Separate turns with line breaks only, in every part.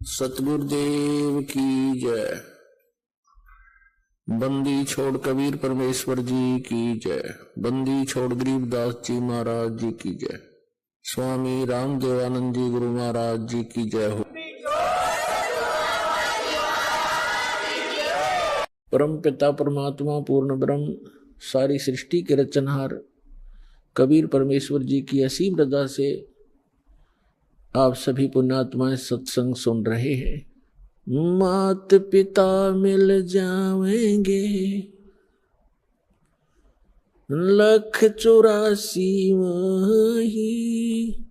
सतगुरुदेव की जय। बंदी छोड़ कबीर परमेश्वर जी की जय। बंदी छोड़ गरीबदास जी महाराज जी की जय। स्वामी रामदेवानंद जी गुरु महाराज जी की जय हो। परम पिता परमात्मा पूर्ण ब्रह्म सारी सृष्टि के रचनहार कबीर परमेश्वर जी की असीम रजा से आप सभी पुण्यात्माएं सत्संग सुन रहे हैं। मात पिता मिल जाएंगे 184 वही,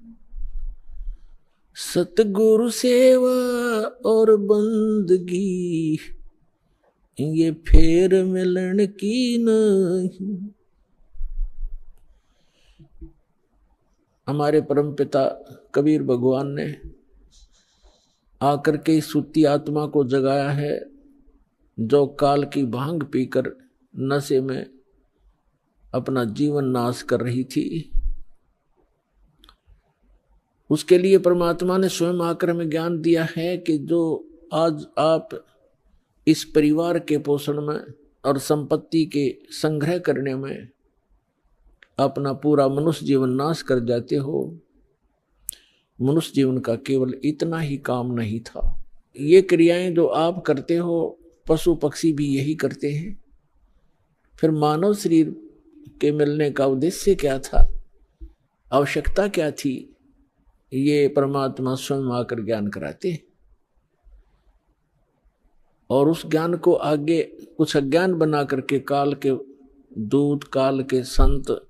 सतगुरु सेवा और बंदगी ये फेर मिलन की नहीं। हमारे परम पिता कबीर भगवान ने आकर के सुती आत्मा को जगाया है जो काल की भांग पीकर नशे में अपना जीवन नाश कर रही थी। उसके लिए परमात्मा ने स्वयं आकर हमें ज्ञान दिया है कि जो आज आप इस परिवार के पोषण में और संपत्ति के संग्रह करने में अपना पूरा मनुष्य जीवन नाश कर जाते हो, मनुष्य जीवन का केवल इतना ही काम नहीं था। ये क्रियाएं जो आप करते हो पशु पक्षी भी यही करते हैं। फिर मानव शरीर के मिलने का उद्देश्य क्या था, आवश्यकता क्या थी, ये परमात्मा स्वयं आकर ज्ञान कराते हैं। और उस ज्ञान को आगे कुछ अज्ञान बना करके काल के दूत काल के संत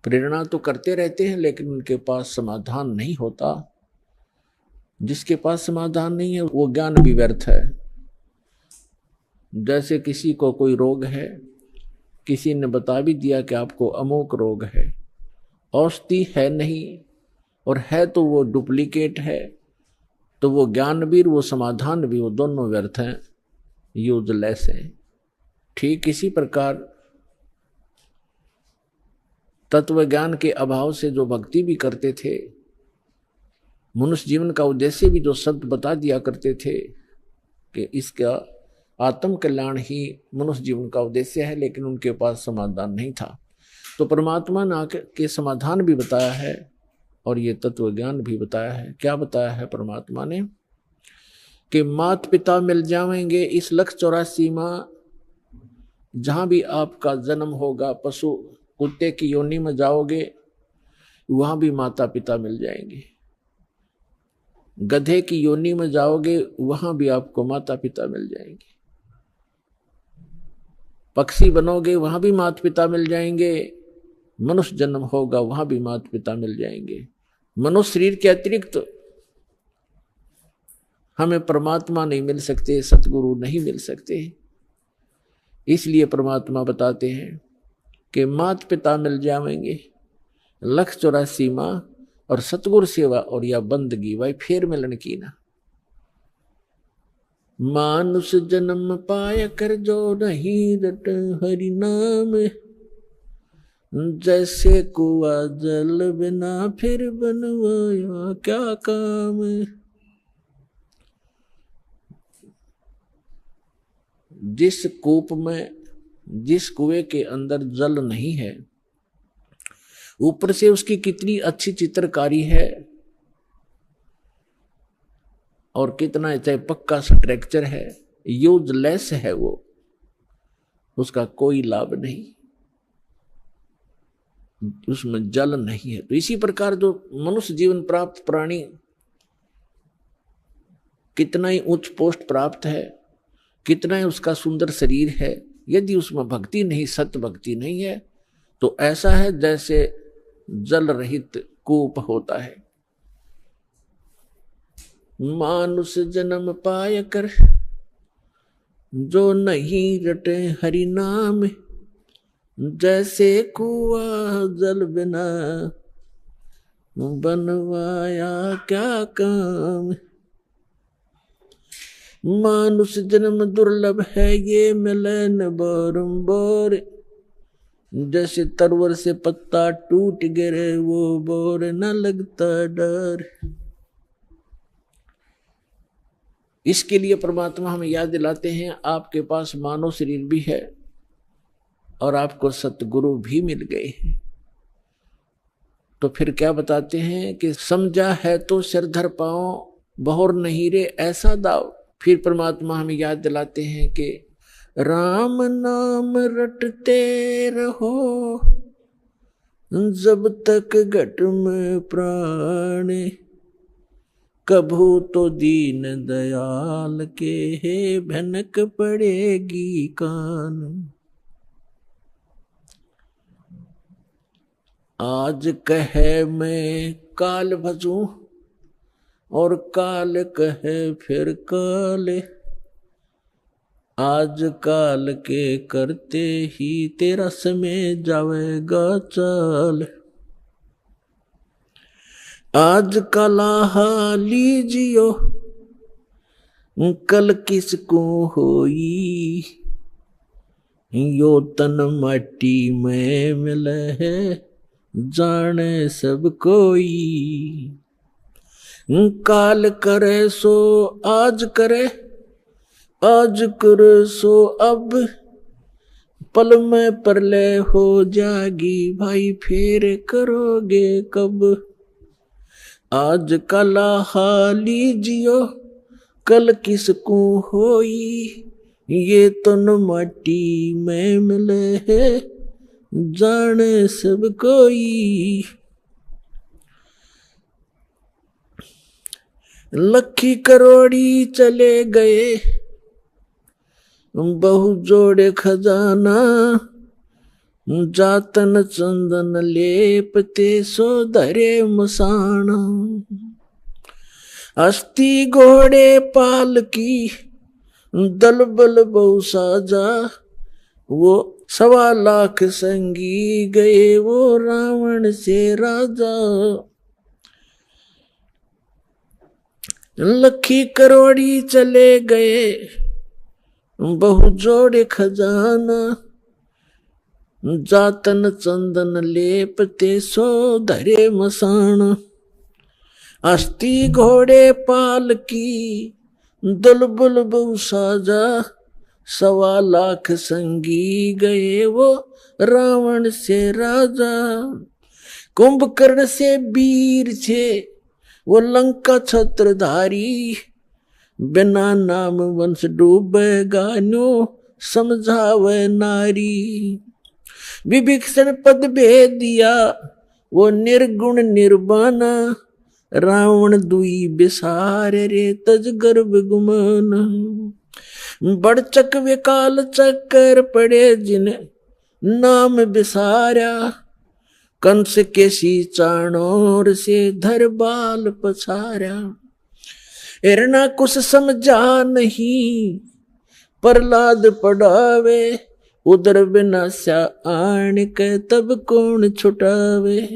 प्रेरणा तो करते रहते हैं, लेकिन उनके पास समाधान नहीं होता। जिसके पास समाधान नहीं है वो ज्ञान भी व्यर्थ है। जैसे किसी को कोई रोग है, किसी ने बता भी दिया कि आपको अमुक रोग है, औषधि है नहीं और है तो वो डुप्लीकेट है, तो वो ज्ञान भी वो समाधान भी वो दोनों व्यर्थ हैं, यूजलेस हैं। ठीक इसी प्रकार तत्व ज्ञान के अभाव से जो भक्ति भी करते थे, मनुष्य जीवन का उद्देश्य भी जो संत बता दिया करते थे कि इसका आत्म कल्याण ही मनुष्य जीवन का उद्देश्य है, लेकिन उनके पास समाधान नहीं था। तो परमात्मा ने आकर के समाधान भी बताया है और ये तत्व ज्ञान भी बताया है। क्या बताया है परमात्मा ने कि मात पिता मिल जाएंगे इस 184 माह, जहां भी आपका जन्म होगा, पशु कुत्ते की योनि में जाओगे वहां भी माता पिता मिल जाएंगे। गधे की योनि में जाओगे वहां भी आपको माता पिता मिल जाएंगे। पक्षी बनोगे वहां भी माता पिता मिल जाएंगे। मनुष्य जन्म होगा वहां भी माता पिता मिल जाएंगे। मनुष्य शरीर के अतिरिक्त हमें परमात्मा नहीं मिल सकते, सतगुरु नहीं मिल सकते। इसलिए परमात्मा बताते हैं कि माता पिता मिल जाएंगे 184 माह और सतगुरु सेवा और या बंदगी वही फेर मिलन की ना। मानुष जन्म पाया कर जो नहीं रट हरि नाम, जैसे कुआ जल बिना फिर बनवाया क्या काम। जिस कूप में, जिस कुएं के अंदर जल नहीं है, ऊपर से उसकी कितनी अच्छी चित्रकारी है और कितना चाहे पक्का स्ट्रक्चर है, यूजलेस है वो, उसका कोई लाभ नहीं, उसमें जल नहीं है। तो इसी प्रकार जो मनुष्य जीवन प्राप्त प्राणी कितना ही उच्च पोस्ट प्राप्त है, कितना ही उसका सुंदर शरीर है, यदि उसमें भक्ति नहीं, सत्य भक्ति नहीं है, तो ऐसा है जैसे जल रहित कूप होता है। मानुष जन्म पाय कर जो नहीं रटे हरि नाम, जैसे कुआ जल बिना बनवाया क्या काम। मानुष जन्म दुर्लभ है ये मिले न बारंबार, जैसे तरवर से पत्ता टूट गिरे वो बोर न लगता डर। इसके लिए परमात्मा हमें याद दिलाते हैं आपके पास मानव शरीर भी है और आपको सतगुरु भी मिल गए हैं। तो फिर क्या बताते हैं कि समझा है तो सिरधर पाओ, बहुर नहीं रे ऐसा दाव। फिर परमात्मा हमें याद दिलाते हैं कि राम नाम रटते रहो जब तक घट में प्राण, कभू तो दीन दयाल के है भनक पड़ेगी कान। आज कहे मैं काल भजूं और काल कहे फिर काल, आज काल के करते ही तेरा समय जावेगा चाल। आज कला लीजियो कल किसको होई, यो तन मट्टी में मिले है जाने सब कोई। काल करे सो आज करे, आज करे सो अब, पल में प्रलय हो जागी भाई फिर करोगे कब। आज कला लीजियो कल किसको होई, ये तो न मट्टी में मिले है जाने सब कोई। लखी करोड़ी चले गए बहु जोड़े खजाना, जातन चंदन लेपते सो धरे मसाना। अस्थि घोड़े पाल की दल बल बहु साजा, वो 1.25 लाख संगी गए वो रावण से राजा। लखी करोड़ी चले गए बहु जोड़े खजाना, जातन चंदन लेपते सो धरे मसाना। अस्थि घोड़े पाल की दल बल बहु साजा, 1.25 लाख संगी गए वो रावण से राजा। कुंभकर्ण से वीर थे वो लंका छत्रधारी, बिना नाम वंश डूबेगा न्यो समझावे नारी। विभीषण पद भेद दिया वो निर्गुण निर्वाणा, रावण दुई बिसार रे तज गर्भ गुमाना। बड़चक विकाल चक्कर पड़े जिन नाम बिसारा, कंस के सी चाणोर से धर बाल पछारा। हिरणा कुछ समझा नहीं प्रहलाद पढ़ावे, उधर विनाशा आन के तब कौन छुटावे।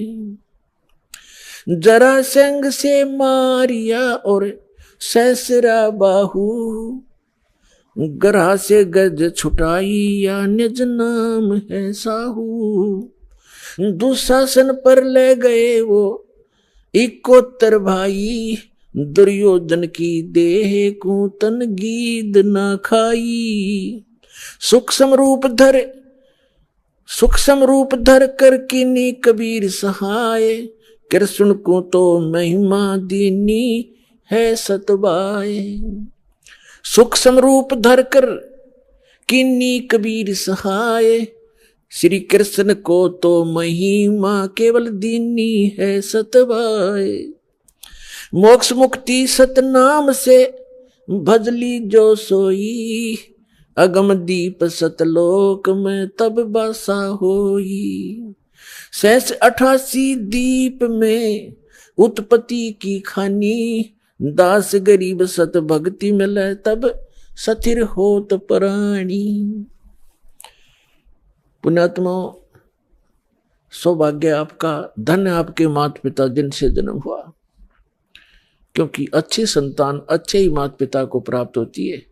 जरासंध से मारिया और सहसरा बाहू, ग्रह से गज छुटाई या निज नाम है साहू। दुशासन पर ले गए वो 71 भाई, दुर्योधन की देह को तन गीद ना खाई। सूक्ष्म रूप धर कर किनी कबीर सहाय, कृष्ण को तो महिमा दीनी है सतबाए। सूक्ष्म रूप धर कर किन्नी कबीर सहाय, श्री कृष्ण को तो महिमा केवल दीनी है सतबाए। मोक्ष मुक्ति सतनाम से भजली जो सोई, अगम दीप सतलोक में तब बसा होई। 88 दीप में उत्पत्ति की खानी, दास गरीब सत भक्ति मिले तब सथिर होत प्राणी। पुण्यात्मा, सौभाग्य आपका, धन्य आपके माता पिता जिनसे जन्म हुआ, क्योंकि अच्छी संतान अच्छे ही माता पिता को प्राप्त होती है।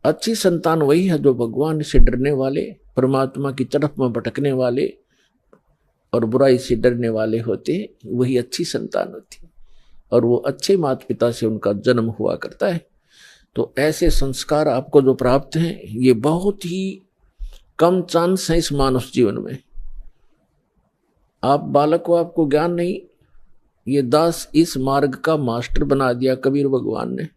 अच्छी संतान वही है जो भगवान से डरने वाले, परमात्मा की तरफ में भटकने वाले और बुराई से डरने वाले होते हैं, वही अच्छी संतान होती है। और वो अच्छे माता पिता से उनका जन्म हुआ करता है। तो ऐसे संस्कार आपको जो प्राप्त हैं ये बहुत ही कम चांस है इस मानव जीवन में। आप बालक को, आपको ज्ञान नहीं, ये दास इस मार्ग का मास्टर बना दिया कबीर भगवान ने।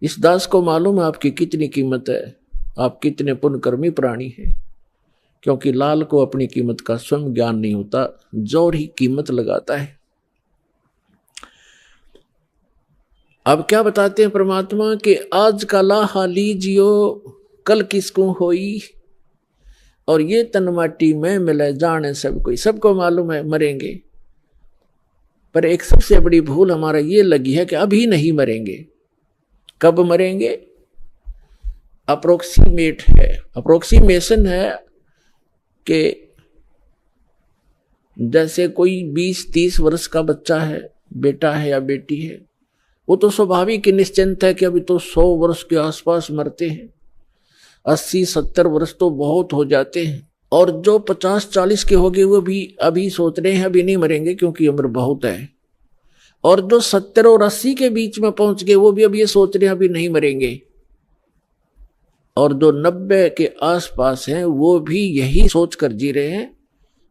इस दास को मालूम है आपकी कितनी कीमत है, आप कितने पुण्यकर्मी प्राणी हैं, क्योंकि लाल को अपनी कीमत का स्वयं ज्ञान नहीं होता, जोर ही कीमत लगाता है। अब क्या बताते हैं परमात्मा कि आज का लाहा लीजियो कल किसको होई, और ये तन माटी में मिले जाने सब कोई। सबको मालूम है मरेंगे, पर एक सबसे बड़ी भूल हमारा ये लगी है कि अभी नहीं मरेंगे। कब मरेंगे? अप्रोक्सीमेट है, अप्रोक्सीमेशन है कि जैसे कोई 20-30 वर्ष का बच्चा है, बेटा है या बेटी है, वो तो स्वाभाविक निश्चिंत है कि अभी तो 100 वर्ष के आसपास मरते हैं, 80-70 वर्ष तो बहुत हो जाते हैं। और जो 50-40 के हो गए वो भी अभी सोच रहे हैं अभी नहीं मरेंगे क्योंकि उम्र बहुत है। और जो 70 और 80 के बीच में पहुंच गए वो भी अब ये सोच रहे हैं अभी नहीं मरेंगे। और जो 90 के आसपास हैं वो भी यही सोच कर जी रहे हैं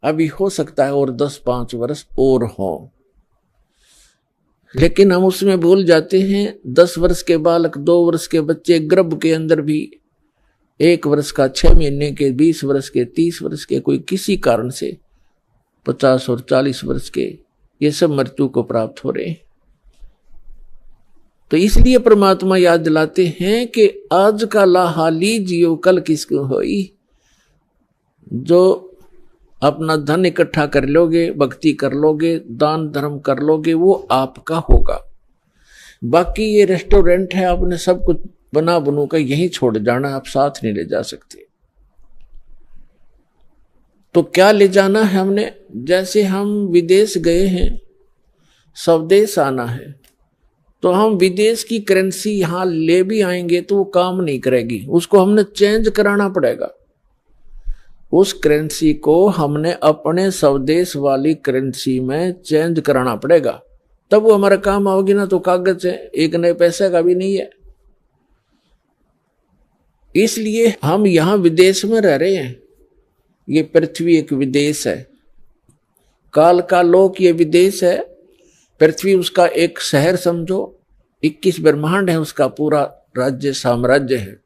अभी हो सकता है और 10-5 वर्ष और हो। लेकिन हम उसमें भूल जाते हैं 10 वर्ष के बालक, 2 वर्ष के बच्चे, गर्भ के अंदर भी 1 वर्ष का, 6 महीने के, 20 वर्ष के, 30 वर्ष के, कोई किसी कारण से 50 और 40 वर्ष के, ये सब मृत्यु को प्राप्त हो रहे हैं। तो इसलिए परमात्मा याद दिलाते हैं कि आज का लाहा लीजियो कल किसको होई। जो अपना धन इकट्ठा कर लोगे, भक्ति कर लोगे, दान धर्म कर लोगे, वो आपका होगा। बाकी ये रेस्टोरेंट है, आपने सब कुछ बना बनू का यहीं छोड़ जाना, आप साथ नहीं ले जा सकते। तो क्या ले जाना है हमने? जैसे हम विदेश गए हैं, स्वदेश आना है, तो हम विदेश की करेंसी यहां ले भी आएंगे तो वो काम नहीं करेगी, उसको हमने चेंज कराना पड़ेगा। उस करेंसी को हमने अपने स्वदेश वाली करेंसी में चेंज कराना पड़ेगा, तब वो हमारा काम आओगी ना। तो कागज है, एक नए पैसे का भी नहीं है। इसलिए हम यहां विदेश में रह रहे हैं, ये पृथ्वी एक विदेश है, काल का लोक ये विदेश है, पृथ्वी उसका एक शहर समझो, 21 ब्रह्मांड है उसका पूरा राज्य साम्राज्य है।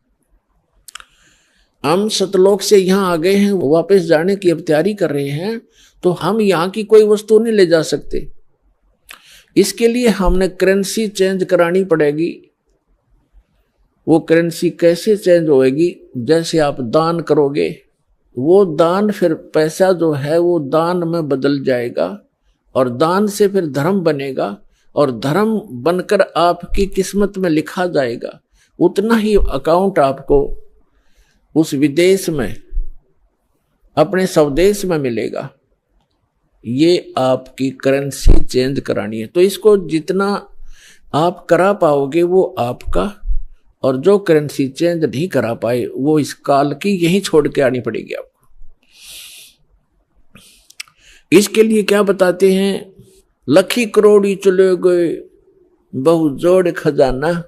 हम सतलोक से यहाँ आ गए हैं, वापस जाने की अब तैयारी कर रहे हैं, तो हम यहाँ की कोई वस्तु नहीं ले जा सकते। इसके लिए हमने करेंसी चेंज करानी पड़ेगी। वो करेंसी कैसे चेंज होएगी? जैसे आप दान करोगे, वो दान फिर पैसा जो है वो दान में बदल जाएगा, और दान से फिर धर्म बनेगा, और धर्म बनकर आपकी किस्मत में लिखा जाएगा। उतना ही अकाउंट आपको उस विदेश में, अपने स्वदेश में मिलेगा। ये आपकी करेंसी चेंज करानी है। तो इसको जितना आप करा पाओगे वो आपका, और जो करेंसी चेंज नहीं करा पाए वो इस काल की यहीं छोड़ के आनी पड़ेगी आपको। इसके लिए क्या बताते हैं? लखी करोड़ी चले गए बहु जोड़ खजाना,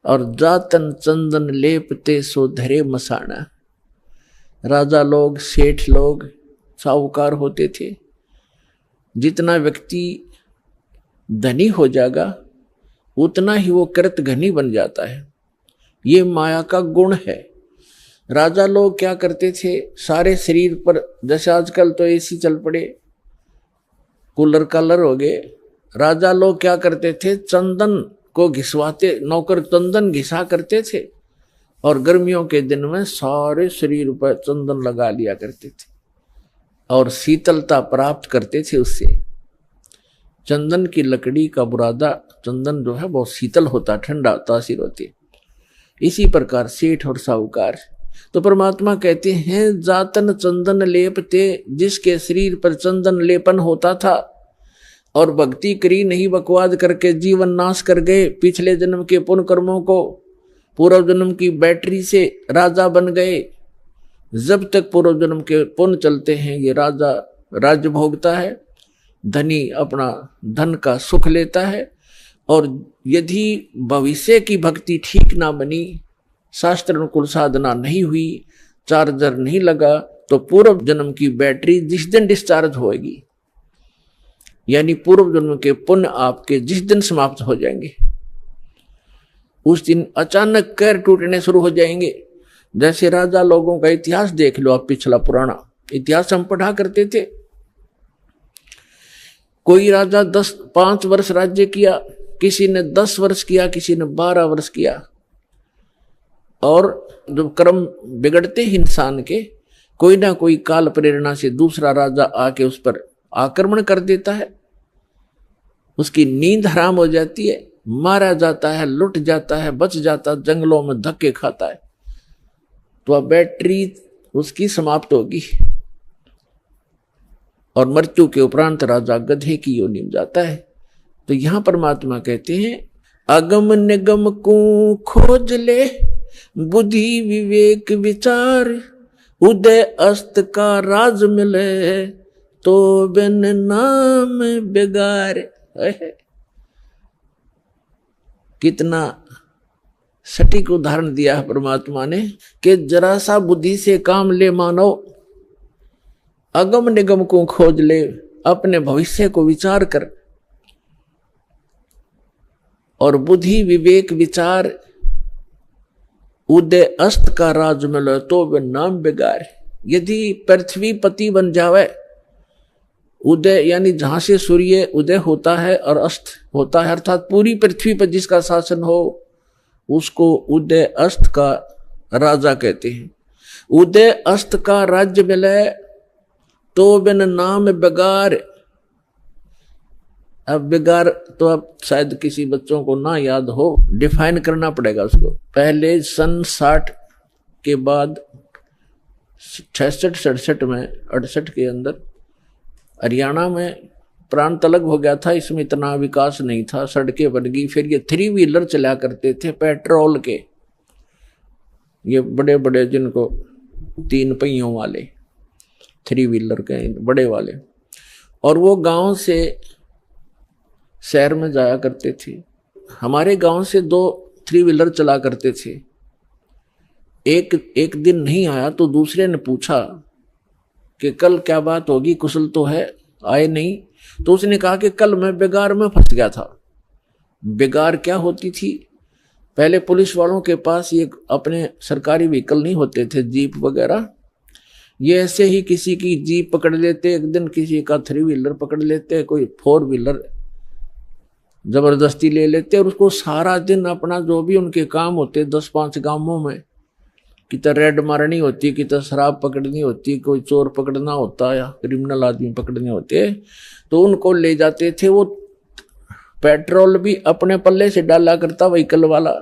और जातन चंदन लेपते सो धरे मसाना। राजा लोग, सेठ लोग, साहूकार होते थे। जितना व्यक्ति धनी हो जाएगा उतना ही वो कृत घनी बन जाता है। ये माया का गुण है। राजा लोग क्या करते थे? सारे शरीर पर, जैसे आजकल तो एसी चल पड़े, कूलर कालर हो गए, राजा लोग क्या करते थे? चंदन को घिसवाते, नौकर चंदन घिसा करते थे, और गर्मियों के दिन में सारे शरीर पर चंदन लगा लिया करते थे, और शीतलता प्राप्त करते थे उससे। चंदन की लकड़ी का बुरादा, चंदन जो है बहुत शीतल होता, ठंडा तासीर होती। इसी प्रकार सेठ और साहूकार। तो परमात्मा कहते हैं जातन चंदन लेपते, जिसके शरीर पर चंदन लेपन होता था और भक्ति करी नहीं, बकवाद करके जीवन नाश कर गए, पिछले जन्म के पुण्य कर्मों को पूर्व जन्म की बैटरी से राजा बन गए। जब तक पूर्व जन्म के पुण्य चलते हैं ये राजा राज्य भोगता है, धनी अपना धन का सुख लेता है, और यदि भविष्य की भक्ति ठीक ना बनी, शास्त्र अनुकूल साधना नहीं हुई, चार्जर नहीं लगा, तो पूर्व जन्म की बैटरी जिस दिन डिस्चार्ज होएगी, यानी पूर्व जन्म के पुण्य आपके जिस दिन समाप्त हो जाएंगे, उस दिन अचानक कैर टूटने शुरू हो जाएंगे। जैसे राजा लोगों का इतिहास देख लो आप, पिछला पुराना इतिहास हम पढ़ा करते थे। कोई राजा 5 वर्ष राज्य किया, किसी ने 10 वर्ष किया, किसी ने 12 वर्ष किया, और जब कर्म बिगड़ते ही इंसान के, कोई ना कोई काल प्रेरणा से दूसरा राजा आके उस पर आक्रमण कर देता है, उसकी नींद हराम हो जाती है, मारा जाता है, लुट जाता है, बच जाता, जंगलों में धक्के खाता है, तो अब बैटरी उसकी समाप्त होगी और मृत्यु के उपरांत राजा गधे की योनि में जाता है। तो यहां परमात्मा कहते हैं, अगम निगम को खोज ले, बुद्धि विवेक विचार, उदय अस्त का राज मिले, तो बिन नाम बेगार। कितना सटीक उदाहरण दिया है परमात्मा ने कि जरा सा बुद्धि से काम ले मानो, अगम निगम को खोज ले, अपने भविष्य को विचार कर, और बुद्धि विवेक विचार, उदय अस्त का राज मिले, तो वे नाम बेगार। यदि पृथ्वी पति बन जावे, उदय यानी जहां से सूर्य उदय होता है और अस्त होता है, अर्थात पूरी पृथ्वी पर जिसका शासन हो, उसको उदय अस्त का राजा कहते हैं। उदय अस्त का राज्य मिले, तो बिन नाम बेगार। अब बेगार तो अब शायद किसी बच्चों को ना याद हो, डिफाइन करना पड़ेगा उसको। पहले सन 60 के बाद 66-67 में 68 के अंदर हरियाणा में प्रांत अलग हो गया था, इसमें इतना विकास नहीं था, सड़कें बन गई। फिर ये 3 व्हीलर चला करते थे पेट्रोल के, ये बड़े बड़े जिनको 3 पहियों वाले 3 व्हीलर के बड़े वाले, और वो गांव से शहर में जाया करते थे। हमारे गांव से 2 3 व्हीलर चला करते थे। एक दिन नहीं आया तो दूसरे ने पूछा कि कल क्या बात होगी, कुशल तो है, आए नहीं। तो उसने कहा कि कल मैं बेगार में फंस गया था। बेगार क्या होती थी? पहले पुलिस वालों के पास ये अपने सरकारी व्हीकल नहीं होते थे, जीप वगैरह, ये ऐसे ही किसी की जीप पकड़ लेते, एक दिन किसी का 3 व्हीलर पकड़ लेते, कोई 4 व्हीलर जबरदस्ती ले लेते, और उसको सारा दिन अपना जो भी उनके काम होते 10-5 गांवों में, कितना रेड मारनी होती, कितना शराब पकड़नी होती, कोई चोर पकड़ना होता या क्रिमिनल आदमी पकड़ने होते, तो उनको ले जाते थे। वो पेट्रोल भी अपने पल्ले से डाला करता व्हीकल वाला,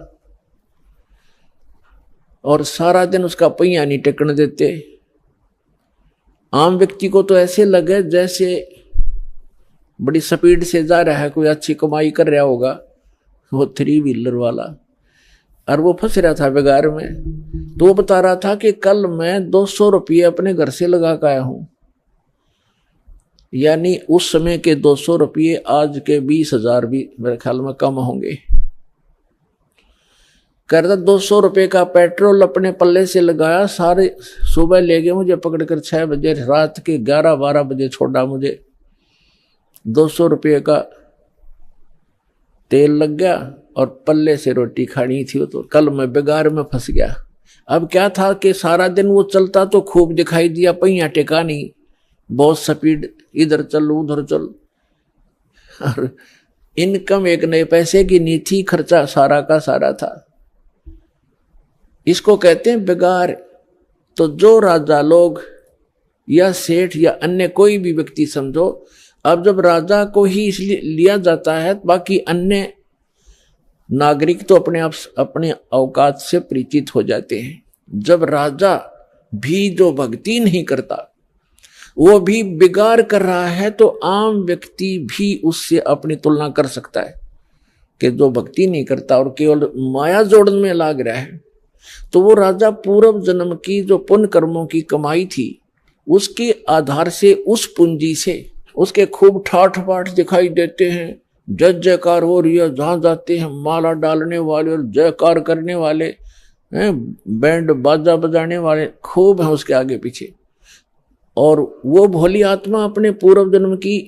और सारा दिन उसका पहिया नहीं टेकने देते। आम व्यक्ति को तो ऐसे लगे जैसे बड़ी स्पीड से जा रहा है, कोई अच्छी कमाई कर रहा होगा वो 3 व्हीलर वाला, और वो फंस रहा था बेगार में। तो वो बता रहा था कि कल मैं 200 रुपये अपने घर से लगा कर आया हूं, यानी उस समय के 200 रुपये आज के 20,000 भी मेरे ख्याल में कम होंगे। कहता 200 रुपये का पेट्रोल अपने पल्ले से लगाया, सारे सुबह ले गए मुझे पकड़कर 6 बजे, रात के 11-12 बजे छोड़ा मुझे। 200 रुपये का तेल लग गया और पल्ले से रोटी खानी थी, तो कल मैं बेगार में फंस गया। अब क्या था कि सारा दिन वो चलता तो खूब दिखाई दिया, पहिया टेका नहीं, बहुत स्पीड, इधर चल उधर चल, और इनकम 1 नए पैसे की नहीं थी, खर्चा सारा का सारा था। इसको कहते हैं बेगार। तो जो राजा लोग या सेठ या अन्य कोई भी व्यक्ति समझो, अब जब राजा को ही इसलिए लिया जाता है, बाकी अन्य नागरिक तो अपने औकात से परिचित हो जाते हैं। जब राजा भी जो भक्ति नहीं करता, वो भी बिगाड़ कर रहा है, तो आम व्यक्ति भी उससे अपनी तुलना कर सकता है कि जो भक्ति नहीं करता और केवल माया जोड़न में लाग रहा है, तो वो राजा पूर्व जन्म की जो पुण्य कर्मों की कमाई थी, उसके आधार से, उस पूंजी से उसके खूब ठाठ बाट दिखाई देते हैं, जय जयकार हो रही है, जहां जाते हैं माला डालने वाले और जयकार करने वाले हैं, बैंड बाजा बजाने वाले खूब हैं उसके आगे पीछे। और वो भोली आत्मा अपने पूर्व जन्म की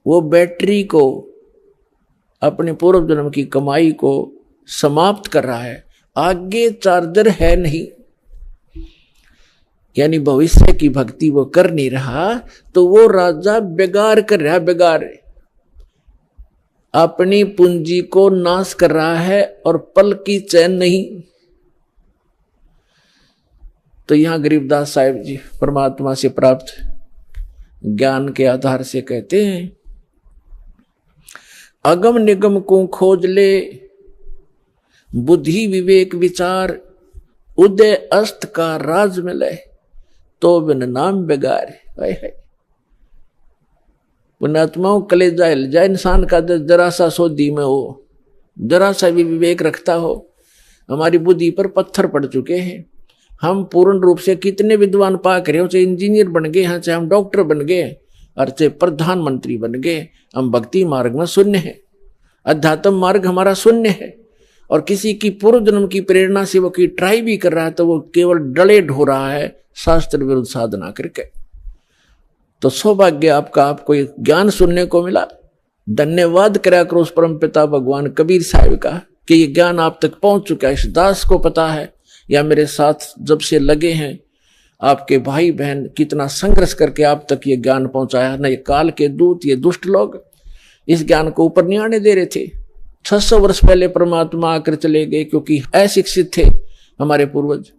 वो बैटरी को, अपने पूर्व जन्म की कमाई को समाप्त कर रहा है, आगे चार्जर है नहीं, यानी भविष्य की भक्ति वो कर नहीं रहा, तो वो राजा बेगार कर रहा, बेगार अपनी पूंजी को नाश कर रहा है और पल की चैन नहीं। तो यहां गरीबदास साहिब जी परमात्मा से प्राप्त ज्ञान के आधार से कहते हैं, अगम निगम को खोज ले, बुद्धि विवेक विचार, उदय अस्त का राज मिले, तो बिन नाम बेगार। पुण्यात्माओं, कलेजा हिल जाए इंसान का, जरा सा सोधी में हो, जरा सा भी विवेक रखता हो। हमारी बुद्धि पर पत्थर पड़ चुके हैं, हम पूर्ण रूप से कितने विद्वान पाक रहे हो, चाहे इंजीनियर बन गए हैं, चाहे हम डॉक्टर बन गए और चाहे प्रधानमंत्री बन गए, हम भक्ति मार्ग में शून्य है, अध्यात्म मार्ग हमारा शून्य है। और किसी की पूर्व जन्म की प्रेरणा से वो की ट्राई भी कर रहा है, तो वो केवल डले ढो रहा है शास्त्र विरुद्ध साधना करके। तो सौभाग्य आपका, आपको एक ज्ञान सुनने को मिला। धन्यवाद करा करो उस परम पिता भगवान कबीर साहिब का कि ये ज्ञान आप तक पहुंच चुका है। इस दास को पता है, या मेरे साथ जब से लगे हैं आपके भाई बहन कितना संघर्ष करके आप तक ये ज्ञान पहुंचाया। न ये काल के दूत, ये दुष्ट लोग इस ज्ञान को ऊपर नहीं आने दे रहे थे। 600 वर्ष पहले परमात्मा आकर चले गए, क्योंकि अशिक्षित थे हमारे पूर्वज,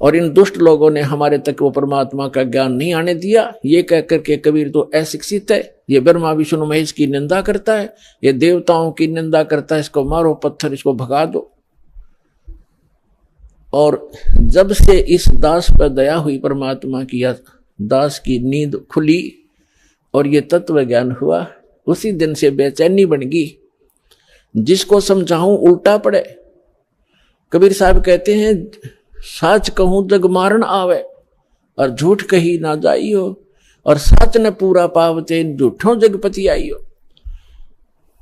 और इन दुष्ट लोगों ने हमारे तक वो परमात्मा का ज्ञान नहीं आने दिया। ये कहकर के कबीर तो अशिक्षित है, ये ब्रह्मा विष्णु महेश की निंदा करता है, ये देवताओं की निंदा करता है, इसको मारो पत्थर, इसको भगा दो। और जब से इस दास पर दया हुई परमात्मा की, दास की नींद खुली और ये तत्व ज्ञान हुआ, उसी दिन से बेचैनी बन गई। जिसको समझाऊं उल्टा पड़े। कबीर साहब कहते हैं, साच कहूं जग मारण आवे, और झूठ कही ना जाइयो, और सच न पूरा पावते, झूठों जगपति आइयो।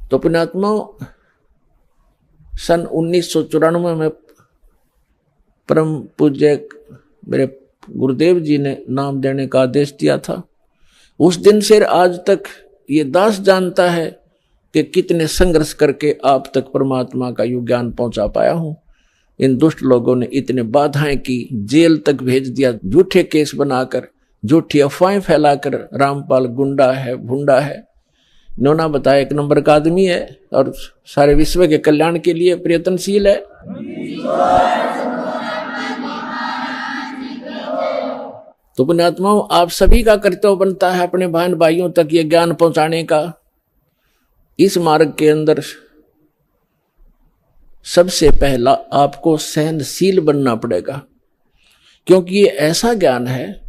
तो पुण्यात्मा, सन 1994 में परम पूज्य मेरे गुरुदेव जी ने नाम देने का आदेश दिया था। उस दिन से आज तक ये दास जानता है कि कितने संघर्ष करके आप तक परमात्मा का यू ज्ञान पहुंचा पाया हूं। इन दुष्ट लोगों ने इतने बाधाएं की, जेल तक भेज दिया, झूठे केस बनाकर, झूठी अफवाहें फैलाकर, रामपाल गुंडा है, भुंडा है, नोना बताया 1 नंबर का आदमी है और सारे विश्व के कल्याण के लिए प्रयत्नशील है। तो पुण्यात्माओं, आप सभी का कर्तव्य बनता है अपने बहन भाइयों तक ये ज्ञान पहुंचाने का। इस मार्ग के अंदर सबसे पहला आपको सहनशील बनना पड़ेगा, क्योंकि ये ऐसा ज्ञान है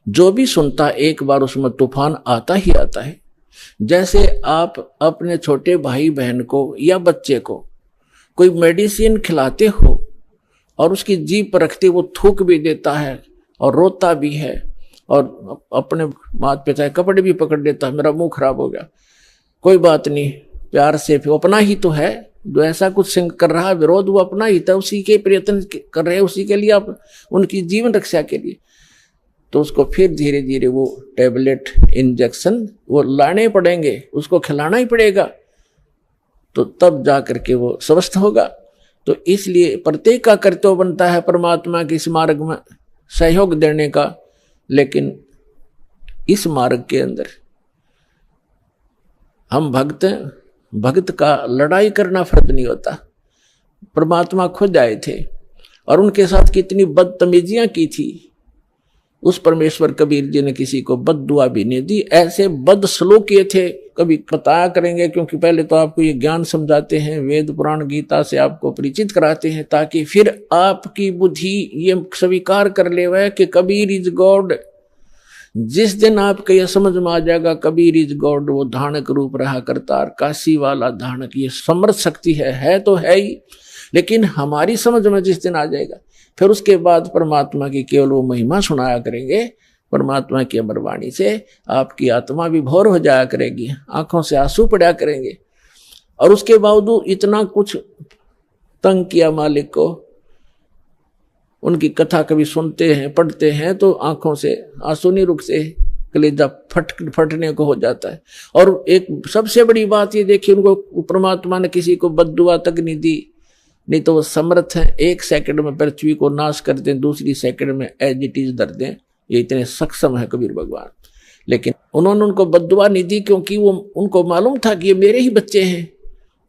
जो भी सुनता एक बार उसमें तूफान आता ही आता है। जैसे आप अपने छोटे भाई बहन को या बच्चे को कोई मेडिसिन खिलाते हो और उसकी जीभ पर रखते वो थूक भी देता है और रोता भी है और अपने माता पिता के कपड़े भी पकड़ देता है, मेरा मुंह खराब हो गया, कोई बात नहीं, प्यार से, वो अपना ही तो है, जो ऐसा कुछ कर रहा है विरोध वो अपना ही था, उसी के प्रयत्न कर रहे हैं, उसी के लिए आप उनकी जीवन रक्षा के लिए। तो उसको फिर धीरे धीरे वो टैबलेट इंजेक्शन वो लाने पड़ेंगे, उसको खिलाना ही पड़ेगा, तो तब जा करके वो स्वस्थ होगा। तो इसलिए प्रत्येक का कर्तव्य बनता है परमात्मा के इस मार्ग में सहयोग देने का। लेकिन इस मार्ग के अंदर हम भक्त हैं, भक्त का लड़ाई करना फर्ज नहीं होता। परमात्मा खुद आए थे और उनके साथ कितनी बदतमीजियां की थी, उस परमेश्वर कबीर जी ने किसी को बद्दुआ भी नहीं दी। ऐसे बदसलूक किए थे, कभी बताया करेंगे, क्योंकि पहले तो आपको ये ज्ञान समझाते हैं, वेद पुराण गीता से आपको परिचित कराते हैं, ताकि फिर आपकी बुद्धि ये स्वीकार कर ले वह कि कबीर इज गॉड। जिस दिन आपको यह समझ में आ जाएगा कबीर इज गॉड, वो धानक रूप रहा करतार, काशी वाला धानक, ये समर्थ शक्ति है तो है ही, लेकिन हमारी समझ में जिस दिन आ जाएगा, फिर उसके बाद परमात्मा की केवल वो महिमा सुनाया करेंगे परमात्मा की अमर वाणी से आपकी आत्मा भी भोर हो जाया करेगी, आंखों से आंसू पड़ा करेंगे। और उसके बावजूद इतना कुछ तंग किया मालिक को, उनकी कथा कभी सुनते हैं पढ़ते हैं तो आंखों से आंसू नहीं रुकते, कलेजा फटने को हो जाता है। और एक सबसे बड़ी बात ये देखिए, उनको परमात्मा ने किसी को बद्दुआ तक नहीं दी, नहीं तो वो समर्थ हैं 1 सेकंड में पृथ्वी को नाश कर दें, दूसरी सेकंड में एज इट इज धर दें, ये इतने सक्षम है कबीर भगवान। लेकिन उन्होंने उनको बद्दुआ नहीं दी, क्योंकि वो उनको मालूम था कि ये मेरे ही बच्चे हैं,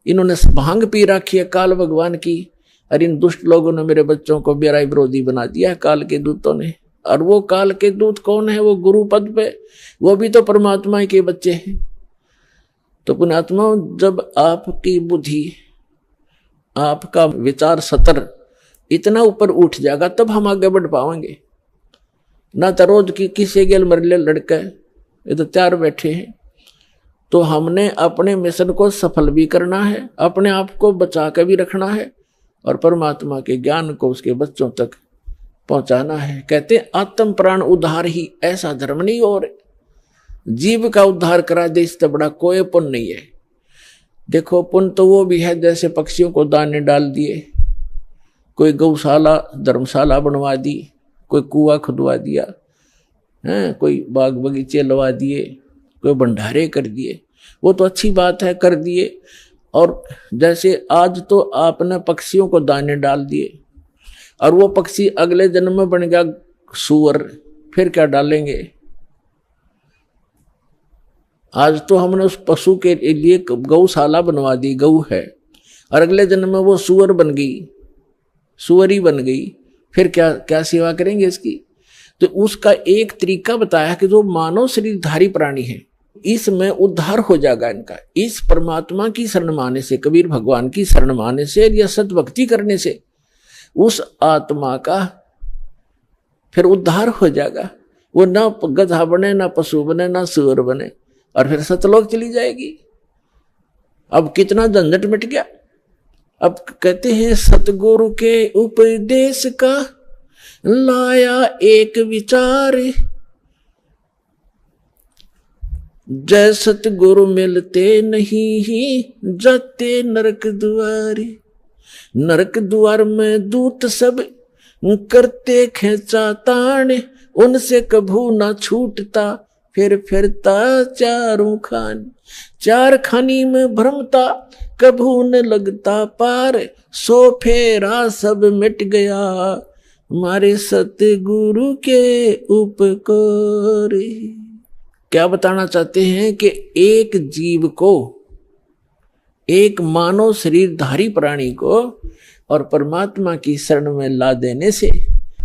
इन्होंने भांग पी रखी है काल भगवान की, और इन दुष्ट लोगों ने मेरे बच्चों को बेरा विरोधी बना दिया है काल के दूतों ने। और वो काल के दूत कौन है? वो गुरु पद पे, वो भी तो परमात्मा के बच्चे हैं। तो पुण्यात्मा, जब आपकी बुद्धि, आपका विचार सतर इतना ऊपर उठ जाएगा तब हम आगे बढ़ पाएंगे। ना तो रोज की किसी गेल मरले लड़के ये तो तैयार बैठे हैं। तो हमने अपने मिशन को सफल भी करना है, अपने आप को बचा कर भी रखना है, और परमात्मा के ज्ञान को उसके बच्चों तक पहुंचाना है। कहते हैं आत्म प्राण उद्धार ही ऐसा धर्म नहीं, और जीव का उद्धार करा दे इससे बड़ा कोई पुण्य नहीं है। देखो, पुण्य तो वो भी है जैसे पक्षियों को दाने डाल दिए, कोई गौशाला धर्मशाला बनवा दी, कोई कुआं खुदवा दिया है, कोई बाग बगीचे लगा दिए, कोई भंडारे कर दिए, वो तो अच्छी बात है, कर दिए। और जैसे आज तो आपने पक्षियों को दाने डाल दिए, और वो पक्षी अगले जन्म में बन गया सूअर, फिर क्या डालेंगे? आज तो हमने उस पशु के लिए गौशाला बनवा दी, गऊ है, और अगले जन्म में वो सूअर बन गई, सूअरी बन गई, फिर क्या क्या सेवा करेंगे इसकी? तो उसका एक तरीका बताया कि जो मानव शरीरधारी प्राणी है इसमें उद्धार हो जाएगा इनका, इस परमात्मा की शरण माने से, कबीर भगवान की शरण माने से या सतभक्ति करने से उस आत्मा का फिर उद्धार हो जाएगा। वो ना गधा बने, ना पशु बने, ना सूअर बने, और फिर सतलोक चली जाएगी। अब कितना झंझट मिट गया। अब कहते हैं सतगुरु के उपदेश का लाया एक विचार, जय सतगुरु मिलते नहीं ही जाते नरक द्वार। नरक द्वार में दूत सब करते खेचा ताण, उनसे कभू ना छूटता फिर फिरता चारों खान। चार खानी में भ्रमता कभू न लगता पार, सो फेरा सब मिट गया हमारे सतगुरु के उपकार। क्या बताना चाहते हैं कि एक जीव को, एक मानव शरीरधारी प्राणी को और परमात्मा की शरण में ला देने से,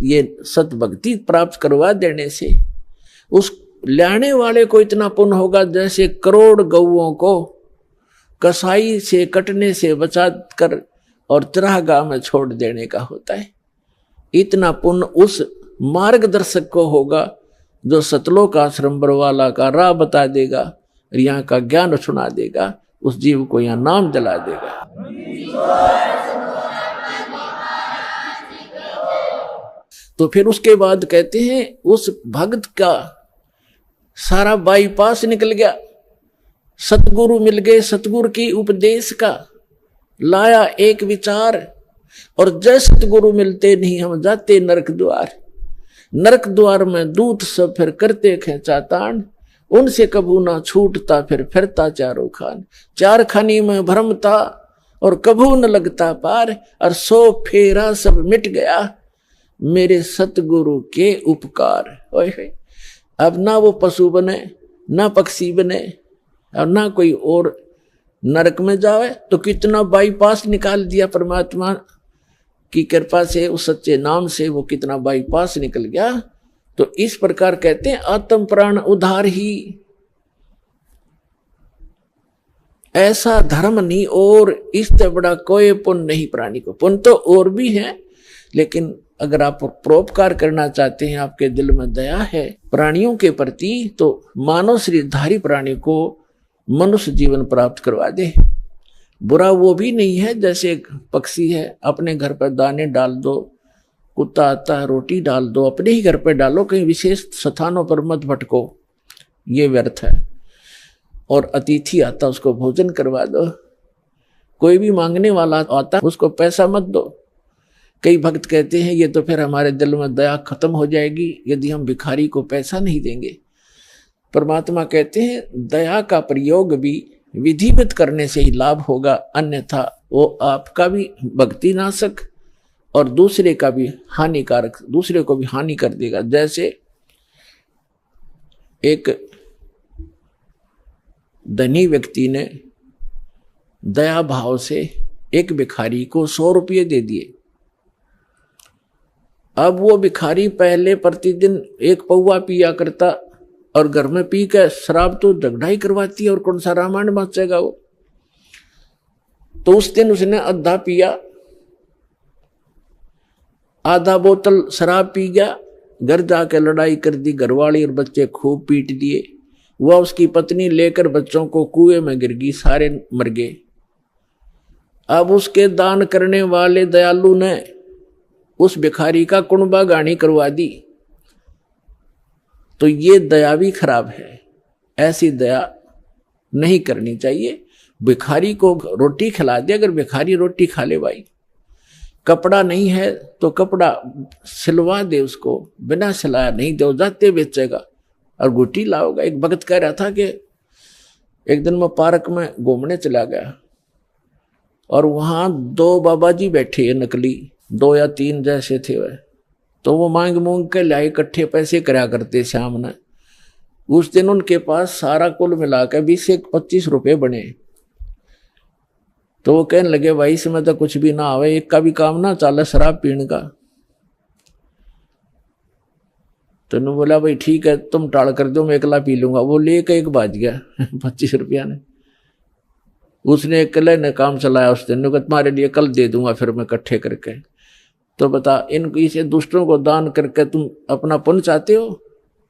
ये सतभक्ति प्राप्त करवा देने से उस लाने वाले को इतना पुण्य होगा जैसे करोड़ गौओं को कसाई से कटने से बचा कर और चरागाह में छोड़ देने का होता है। इतना पुण्य उस मार्गदर्शक को होगा जो सतलोक आश्रम बरवाला का राह बता देगा, यहाँ का ज्ञान सुना देगा, उस जीव को यहाँ नाम दिला देगा। तो फिर उसके बाद कहते हैं उस भक्त का सारा बाईपास निकल गया, सतगुरु मिल गए, सतगुरु की उपदेश का लाया एक विचार, और जय सतगुरु मिलते नहीं हम जाते नरक द्वार। नरक द्वार में दूत सब फिर करते खेचा ताण, उनसे कभू ना छूटता फिर फिरता चारों खान। चार खानी में भ्रमता और कभू न लगता पार, और सो फेरा सब मिट गया मेरे सतगुरु के उपकार। ओए अब ना वो पशु बने, ना पक्षी बने, और ना कोई और नरक में जावे। तो कितना बाईपास निकाल दिया परमात्मा की कृपा से, उस सच्चे नाम से वो कितना बाईपास निकल गया। तो इस प्रकार कहते हैं आत्म प्राण उद्धार ही ऐसा धर्म नहीं, और इससे बड़ा कोई पुण्य नहीं प्राणी को। पुण्य तो और भी है, लेकिन अगर आप परोपकार करना चाहते हैं, आपके दिल में दया है प्राणियों के प्रति, तो मानव शरीरधारी प्राणी को मनुष्य जीवन प्राप्त करवा दे। बुरा वो भी नहीं है जैसे एक पक्षी है, अपने घर पर दाने डाल दो, कुत्ता आता है रोटी डाल दो, अपने ही घर पे डालो, कहीं विशेष स्थानों पर मत भटको, ये व्यर्थ है। और अतिथि आता उसको भोजन करवा दो। कोई भी मांगने वाला आता उसको पैसा मत दो। कई भक्त कहते हैं ये तो फिर हमारे दिल में दया खत्म हो जाएगी यदि हम भिखारी को पैसा नहीं देंगे। परमात्मा कहते हैं दया का प्रयोग भी विधिवत करने से ही लाभ होगा, अन्यथा वो आपका भी भक्ति नाशक और दूसरे का भी हानिकारक, दूसरे को भी हानि कर देगा। जैसे एक धनी व्यक्ति ने दया भाव से एक भिखारी को 100 रुपये दे दिए। अब वो भिखारी पहले प्रतिदिन 1 पौवा पिया करता और घर में पी कर शराब तो झगड़ा ही करवाती है और कौन सा रामायण बचेगा वो। तो उस दिन उसने आधा पिया, आधा बोतल शराब पी गया, घर जाकर लड़ाई कर दी, घरवाली और बच्चे खूब पीट दिए। वह उसकी पत्नी लेकर बच्चों को कुएं में गिर गई, सारे मर गए। अब उसके दान करने वाले दयालु ने उस भिखारी का कुणबा गानी करवा दी। तो ये दया भी खराब है, ऐसी दया नहीं करनी चाहिए। भिखारी को रोटी खिला दे, अगर भिखारी रोटी खा ले भाई, कपड़ा नहीं है तो कपड़ा सिलवा दे उसको, बिना सिलाया नहीं दो जाते बेचेगा और गुटी लाओगा। एक भगत कह रहा था कि एक दिन मैं पार्क में घूमने चला गया और वहां 2 बाबा जी बैठे हैं, नकली 2 या 3 जैसे थे वह। तो वो मांग मूंग के लाए, इकट्ठे पैसे कराया करते शाम ने। उस दिन उनके पास सारा कुल मिलाकर 20 से 25 रुपए बने। तो वो कहने लगे भाई इसमें तो कुछ भी ना आवे, एक का भी काम ना चले शराब पीने का। तो उन्होंने बोला भाई ठीक है तुम टाल कर दो, मैं अकेला पी लूंगा। वो लेकर 1 बाज गया 25 रुपया ने। उसने अकेले ने काम चलाया उस दिन, तुम्हारे लिए कल दे दूंगा फिर मैं इकट्ठे करके। तो बता, इन इसे दुष्टों को दान करके तुम अपना पुण्य चाहते हो,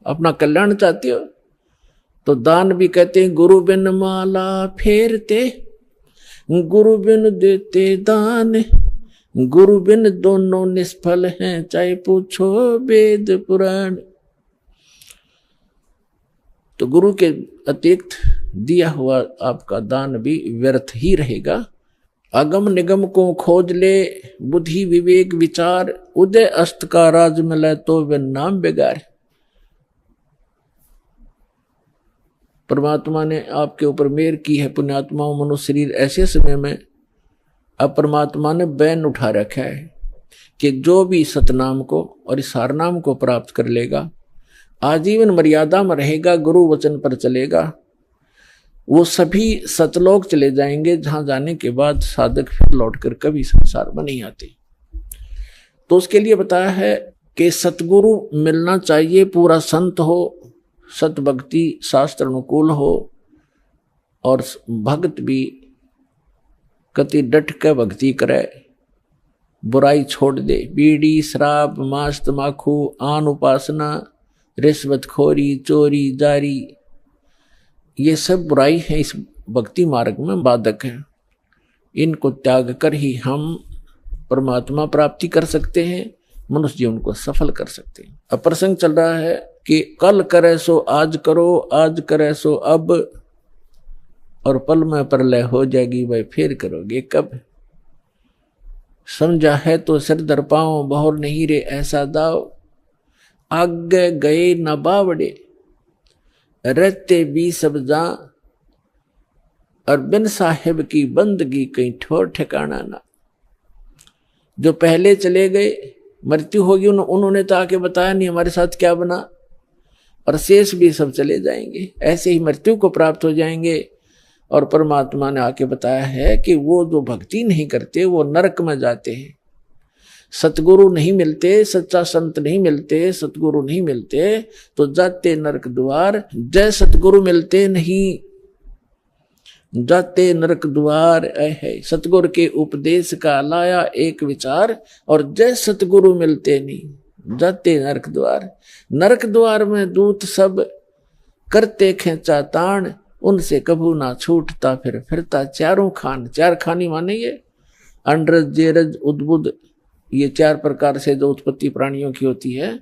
अपना कल्याण चाहते हो? तो दान भी कहते हैं गुरु बिन माला फेरते, गुरु बिन देते दान, गुरु बिन दोनों निष्फल हैं, चाहे पूछो वेद पुराण। तो गुरु के अतिरिक्त दिया हुआ आपका दान भी व्यर्थ ही रहेगा। अगम निगम को खोज ले, बुद्धि विवेक विचार, उदय अस्त का राज मिले तो वे नाम बेगार। परमात्मा ने आपके ऊपर मेहर की है पुण्यात्माओं। मनुष्य शरीर ऐसे समय में अब परमात्मा ने बैन उठा रखा है कि जो भी सतनाम को और इस हारनाम को प्राप्त कर लेगा, आजीवन मर्यादा में रहेगा, गुरु वचन पर चलेगा, वो सभी सतलोक चले जाएंगे, जहां जाने के बाद साधक फिर लौटकर कभी संसार में नहीं आते। तो उसके लिए बताया है कि सतगुरु मिलना चाहिए, पूरा संत हो, सत भक्ति शास्त्र अनुकूल हो और भक्त भी कति डट के भक्ति करे, बुराई छोड़ दे। बीड़ी शराब मांस तमाकू आन उपासना रिश्वतखोरी चोरी जारी, ये सब बुराई है, इस भक्ति मार्ग में बाधक है। इनको त्याग कर ही हम परमात्मा प्राप्ति कर सकते हैं, मनुष्य जीवन को सफल कर सकते हैं। अब प्रसंग चल रहा है कि कल करे सो आज करो, आज करे सो अब, और पल में प्रलय हो जाएगी, भाई फिर करोगे कब। समझा है तो सिर दर पाओ, बहुर नहीं रे ऐसा दाव, आगे गए न बावड़े, रहते भी सब जा, और बिन साहिब की बंदगी कहीं ठोर ठिकाना ना। जो पहले चले गए, मृत्यु होगी, उन्होंने तो आके बताया नहीं हमारे साथ क्या बना, और शेष भी सब चले जाएंगे, ऐसे ही मृत्यु को प्राप्त हो जाएंगे। और परमात्मा ने आके बताया है कि वो जो भक्ति नहीं करते वो नरक में जाते हैं। सतगुरु नहीं मिलते, सच्चा संत नहीं मिलते, सतगुरु नहीं मिलते तो जाते नरक द्वार। जय सतगुरु मिलते नहीं, जाते नरक द्वार। है सतगुरु के उपदेश का लाया एक विचार, और जय सतगुरु मिलते नहीं, जाते नरक द्वार। नरक द्वार में दूत सब करते खेचा ताण, उनसे कभू ना छूटता फिर फिरता चारों खान। 4 खानी माने ये अंडरज जेरज उद्बुद ये 4 प्रकार से जो उत्पत्ति प्राणियों की होती है,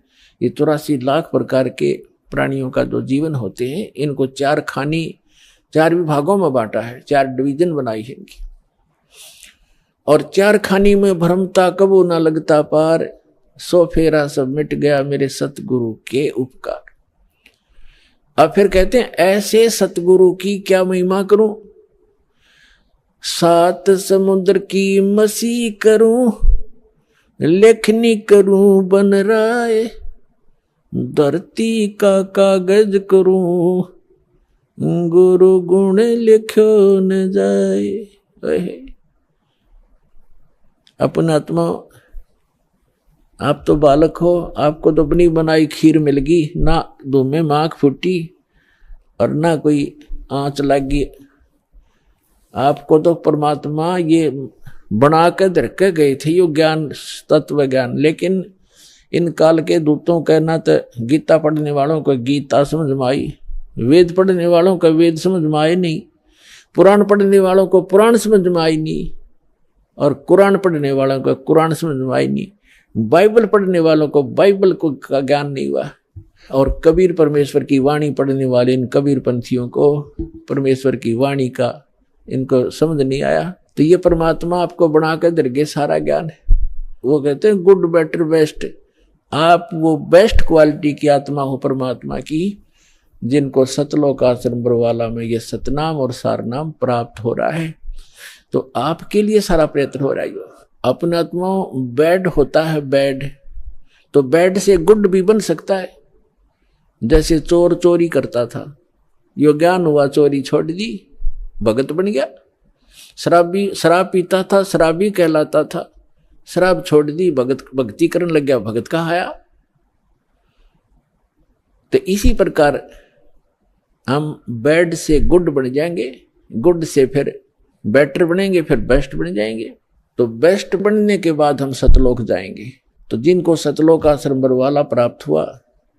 ये 84 लाख प्रकार के प्राणियों का जो जीवन होते हैं, इनको 4 विभागों में बांटा है, 4 डिवीजन बनाई है इनकी। और 4 खानी में भ्रमता कबू ना लगता पार, सो फेरा सब मिट गया मेरे सतगुरु के उपकार। अब फिर कहते हैं ऐसे सतगुरु की क्या महिमा करूं, 7 समुद्र की मसी करूं, लेखनी करूं बन राय, धरती का कागज करूं, गुरु गुण लिखो न जाए। अपना आत्मा, आप तो बालक हो, आपको तो अपनी बनाई खीर मिल गई, ना धूमे माख फूटी और ना कोई आंच लगी। आपको तो परमात्मा ये बना के धर के गए थे, यो ज्ञान, तत्व ज्ञान। लेकिन इन काल के दूतों का ना तो गीता पढ़ने वालों को गीता समझ में आई, वेद पढ़ने वालों का वेद समझ में आए नहीं, पुराण पढ़ने वालों को पुराण समझ में आई नहीं, और कुरान पढ़ने वालों को कुरान समझ में आई नहीं, बाइबल पढ़ने वालों को बाइबल को का ज्ञान नहीं हुआ, और कबीर परमेश्वर की वाणी पढ़ने वाले इन कबीर पंथियों को परमेश्वर की वाणी का इनको समझ नहीं आया। तो ये परमात्मा आपको बना कर दरगे सारा ज्ञान है। वो कहते हैं गुड बेटर बेस्ट, आप वो बेस्ट क्वालिटी की आत्मा हो परमात्मा की, जिनको सतलोक आश्रम बरवाला में ये सतनाम और सारनाम प्राप्त हो रहा है। तो आपके लिए सारा प्रयत्न हो रहा है। अपना आत्मा बैड होता है, बैड तो बैड से गुड भी बन सकता है। जैसे चोर चोरी करता था, यो ज्ञान हुआ, चोरी छोड़ दी, भगत बन गया। शराब पीता था, शराबी कहलाता था, शराब छोड़ दी, भक्ति करने लग गया, भगत कहा आया। तो इसी प्रकार हम बैड से गुड बन जाएंगे, गुड से फिर बेटर बनेंगे, फिर बेस्ट बन जाएंगे। तो बेस्ट बनने के बाद हम सतलोक जाएंगे। तो जिनको सतलोक आश्रम बरवाला प्राप्त हुआ,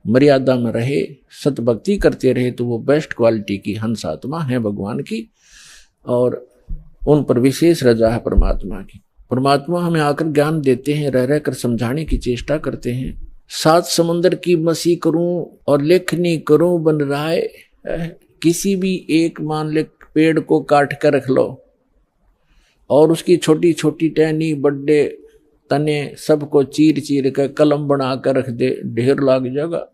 मर्यादा में रहे, सतभक्ति करते रहे, तो वो बेस्ट क्वालिटी की हंस आत्मा है भगवान की, और उन पर विशेष रजा है परमात्मा की। परमात्मा हमें आकर ज्ञान देते हैं, रह रहकर समझाने की चेष्टा करते हैं। 7 समुद्र की मसी करूं और लेखनी करूं बन राय। किसी भी एक मान ले पेड़ को काट कर रख लो और उसकी छोटी छोटी टहनी, बड़े तने सबको चीर चीर कर कलम बना कर रख दे, ढेर लग जाएगा।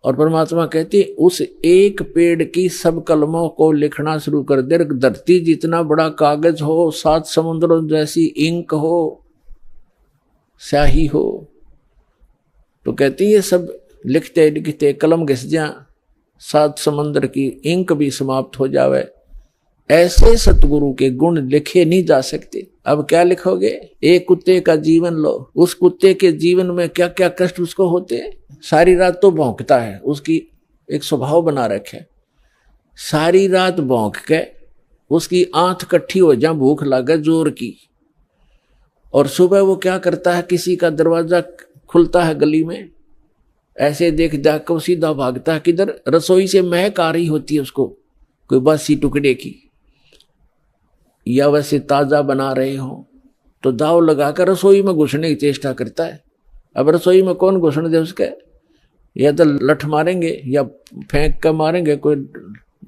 और परमात्मा कहते उस एक पेड़ की सब कलमों को लिखना शुरू कर दे। धरती जितना बड़ा कागज हो, 7 समुद्रों जैसी इंक हो, स्याही हो, तो कहती ये सब लिखते लिखते कलम घिस जा, 7 समुद्र की इंक भी समाप्त हो जावे। ऐसे सतगुरु के गुण लिखे नहीं जा सकते। अब क्या लिखोगे? एक कुत्ते का जीवन लो, उस कुत्ते के जीवन में क्या क्या कष्ट उसको होते हैं। सारी रात तो भौंकता है, उसकी एक स्वभाव बना रखे, सारी रात भौंक के उसकी आंख कट्ठी हो जा, भूख लगे जोर की, और सुबह वो क्या करता है, किसी का दरवाजा खुलता है गली में, ऐसे देख जाकर सीधा भागता है किधर, रसोई से महक आ रही होती है उसको, कोई बासी टुकड़े की, या वैसे ताजा बना रहे हो, तो दाव लगाकर रसोई में घुसने की चेष्टा करता है। अब रसोई में कौन घुसने दे उसके, या तो लठ मारेंगे या फेंक कर मारेंगे, कोई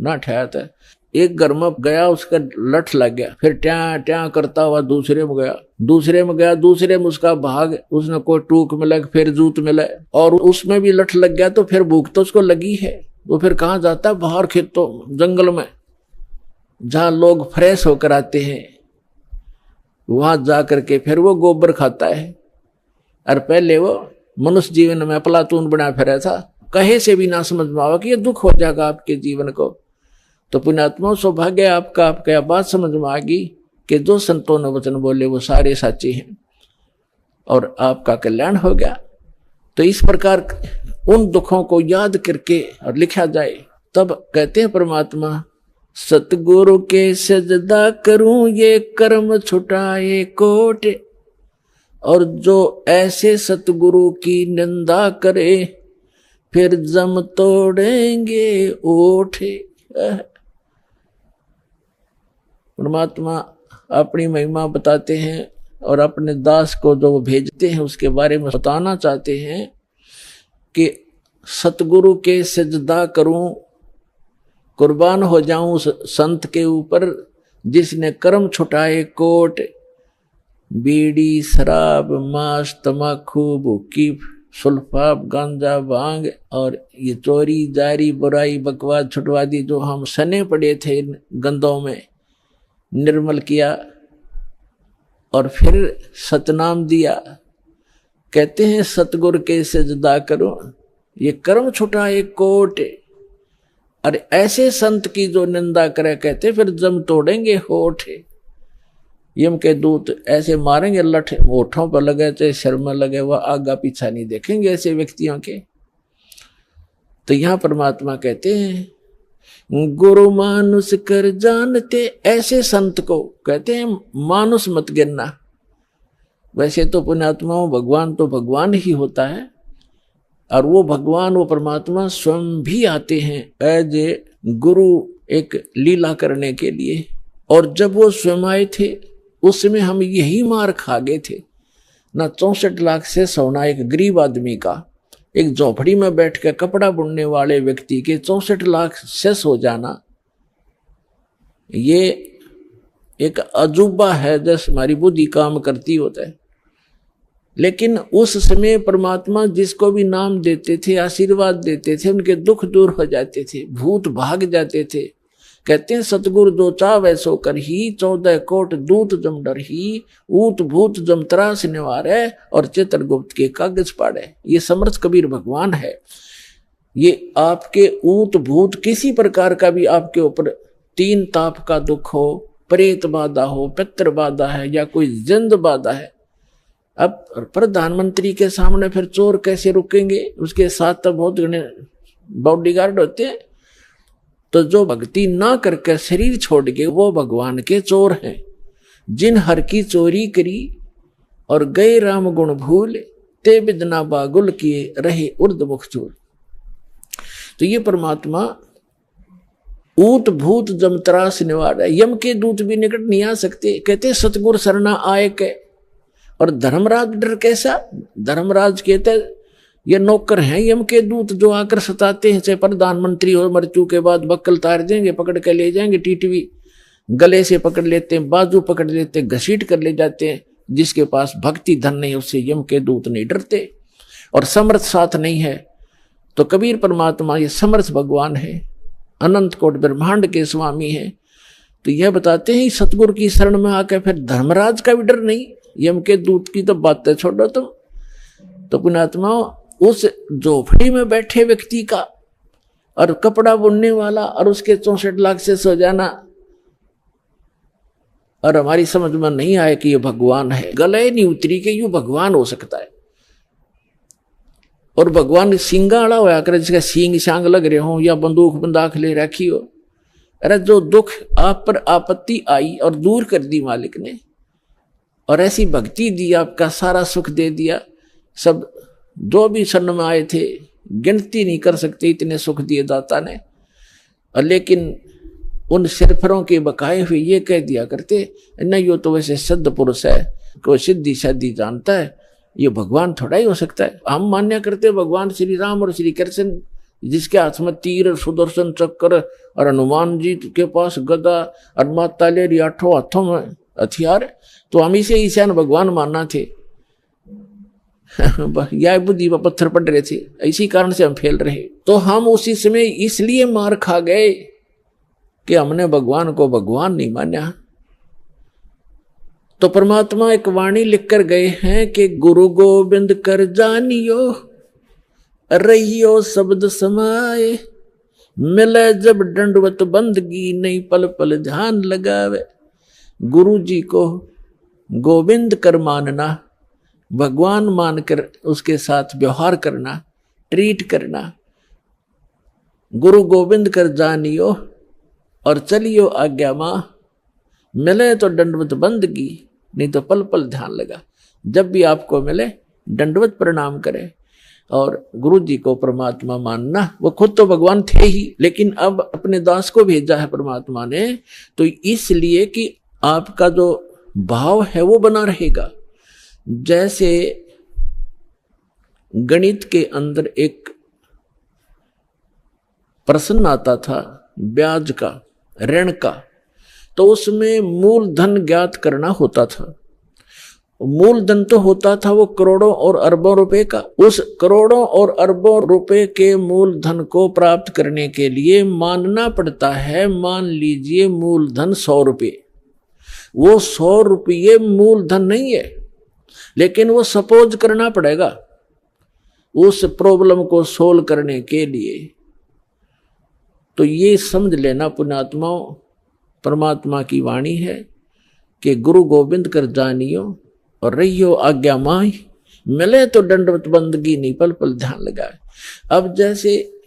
ना ठहरता है। एक घर में गया, उसका लठ लग गया, फिर ट्या ट्या करता हुआ दूसरे में गया, दूसरे में गया, दूसरे में उसका भाग, उसने कोई टूक मिला, फिर जूत मिला, और उसमें भी लठ लग गया, तो फिर भूख तो उसको लगी है, वो फिर कहाँ जाता है, बाहर खेतों जंगल में जहाँ लोग फ्रेश होकर आते हैं, वहां जा करके फिर वो गोबर खाता है। और पहले वो मनुष्य जीवन में अफलातून बना फिरा था, कहे से भी ना समझ में आवा कि ये दुख हो जाएगा आपके जीवन को। तो पुण्यात्मा सौभाग्य आपका, आपका बात समझ में आ गई कि जो संतों ने वचन बोले वो सारे साचे हैं, और आपका कल्याण हो गया। तो इस प्रकार उन दुखों को याद करके और लिखा जाए, तब कहते हैं परमात्मा, सतगुरु के सजदा करूं ये कर्म छुटाए कोट, और जो ऐसे सतगुरु की निंदा करे फिर जम तोड़ेंगे ओठे। परमात्मा अपनी महिमा बताते हैं, और अपने दास को जो वो भेजते हैं उसके बारे में बताना चाहते हैं कि सतगुरु के सजदा करूं, कुर्बान हो जाऊं उस संत के ऊपर जिसने कर्म छुटाए कोट, बीड़ी शराब मांस तमाकू भूकी सुल्फाब गांजा भांग और ये चोरी जारी बुराई बकवास छुटवा दी जो हम सने पड़े थे गंदों में, निर्मल किया और फिर सतनाम दिया। कहते हैं सतगुरु के सजदा करो, ये कर्म छुटाए कोट। और ऐसे संत की जो निंदा करे कहते फिर जम तोड़ेंगे होठ, यम के दूत ऐसे मारेंगे लठ, होठों पर लगे चाहे सिर में लगे, वह आगा पीछा नहीं देखेंगे ऐसे व्यक्तियों के। तो यहां परमात्मा कहते हैं गुरु मानुष कर जानते, ऐसे संत को कहते हैं मानुष मत गिनना। वैसे तो पुण्यात्माओं भगवान तो भगवान ही होता है, और वो भगवान वो परमात्मा स्वयं भी आते हैं एज ए गुरु एक लीला करने के लिए। और जब वो स्वयं आए थे उसमें हम यही मार खा गए थे ना। 64 लाख से सोना एक गरीब आदमी का, एक झोपड़ी में बैठ के कपड़ा बुनने वाले व्यक्ति के 64 लाख सेस हो जाना, ये एक अजूबा है जैसे हमारी बुद्धि काम करती होता है। लेकिन उस समय परमात्मा जिसको भी नाम देते थे, आशीर्वाद देते थे, उनके दुख दूर हो जाते थे, भूत भाग जाते थे। कहते हैं सतगुरु दो चावै सो कर ही, 14 कोट दूत जम डर ही, ऊत भूत जम त्रास निवारे और चित्रगुप्त के कागज पाड़े। ये समर्थ कबीर भगवान है। ये आपके ऊत भूत किसी प्रकार का भी आपके ऊपर 3 ताप का दुख हो, प्रेत बाधा हो, पितृ बाधा है या कोई जिंद बाधा है, अब प्रधानमंत्री के सामने फिर चोर कैसे रुकेंगे? उसके साथ तो बहुत घने बॉडीगार्ड होते हैं। तो जो भक्ति ना करके शरीर छोड़ के वो भगवान के चोर हैं। जिन हर की चोरी करी और गए राम गुण भूल, ते बिदना बागुल किए रहे उर्द मुख चूर। तो ये परमात्मा ऊत भूत जमतरास निवार है। यम के दूत भी निकट नहीं आ सकते। कहते सतगुर सरना आए के। और धर्मराज डर कैसा? धर्मराज कहते ये नौकर हैं यम के दूत जो आकर सताते हैं, चाहे प्रधानमंत्री हो, मृत्यु के बाद बक्कल तार देंगे, पकड़ के ले जाएंगे, टीटवी गले से पकड़ लेते हैं, बाजू पकड़ लेते हैं, घसीट कर ले जाते हैं। जिसके पास भक्ति धन नहीं उससे यम के दूत नहीं डरते। और समर्थ साथ नहीं है तो कबीर परमात्मा ये समर्थ भगवान है, अनंत कोट ब्रह्मांड के स्वामी है। तो यह बताते हैं सतगुरु की शरण में आकर फिर धर्मराज का भी डर नहीं, यम के दूत की तो बातें छोड़ो तुम। तो पुण्यात्मा उस झोपड़ी में बैठे व्यक्ति का और कपड़ा बुनने वाला और उसके 64 लाख से सो जाना, और हमारी समझ में नहीं आए कि ये भगवान है। गले नहीं उतरी कि यू भगवान हो सकता है। और भगवान सिंगाड़ा होया करे, जिसका सींग सांग लग रहे हो या बंदूक बंदाख ले रखी हो। अरे जो दुख आप पर आपत्ति आई और दूर कर दी मालिक ने, और ऐसी भक्ति दी, आपका सारा सुख दे दिया। सब जो भी शरण में आए थे गिनती नहीं कर सकते इतने सुख दिए दाता ने। और लेकिन उन सिरफरों के बकाए हुए ये कह दिया करते न, यो तो वैसे सिद्ध पुरुष है, कोई सिद्धि शादी जानता है, ये भगवान थोड़ा ही हो सकता है। हम मान्य करते भगवान श्री राम और श्री कृष्ण, जिसके हाथ में तीर सुदर्शन चक्र और हनुमान जी के पास गदा और माता ले 8 हाथों में हथियार, तो हम इसे ईशान भगवान मानना थे। यह बुद्धि पर पत्थर पड़ रहे थे, इसी कारण से हम फेल रहे। तो हम उसी समय इसलिए मार खा गए कि हमने भगवान को भगवान नहीं माना। तो परमात्मा एक वाणी लिखकर गए हैं कि गुरु गोविंद कर जानियो, रहियो शब्द समाए, मिले जब दंडवत बंदगी, नहीं पल पल ध्यान लगावे। गुरु जी को गोविंद कर मानना, भगवान मानकर उसके साथ व्यवहार करना, ट्रीट करना। गुरु गोविंद कर जानियो और चलियो आज्ञा मां, मिले तो दंडवत बंदगी, नहीं तो पल पल ध्यान लगा। जब भी आपको मिले दंडवत प्रणाम करें और गुरु जी को परमात्मा मानना। वो खुद तो भगवान थे ही, लेकिन अब अपने दास को भेजा है परमात्मा ने, तो इसलिए कि आपका जो भाव है वो बना रहेगा। जैसे गणित के अंदर एक प्रश्न आता था ब्याज का, ऋण का, तो उसमें मूलधन ज्ञात करना होता था। मूलधन तो होता था वो करोड़ों और अरबों रुपए का। उस करोड़ों और अरबों रुपए के मूलधन को प्राप्त करने के लिए मानना पड़ता है, मान लीजिए मूलधन 100 रुपये। वो 100 रुपये मूलधन नहीं है, लेकिन वो सपोज करना पड़ेगा उस प्रॉब्लम को सोल्व करने के लिए। तो ये समझ लेना पुण्यात्माओं, परमात्मा की वाणी है कि गुरु गोविंद कर जानियो और रहियो आज्ञा माही, मिले तो दंडवत बंदगी नहीं पल पल ध्यान लगाए। अब जैसे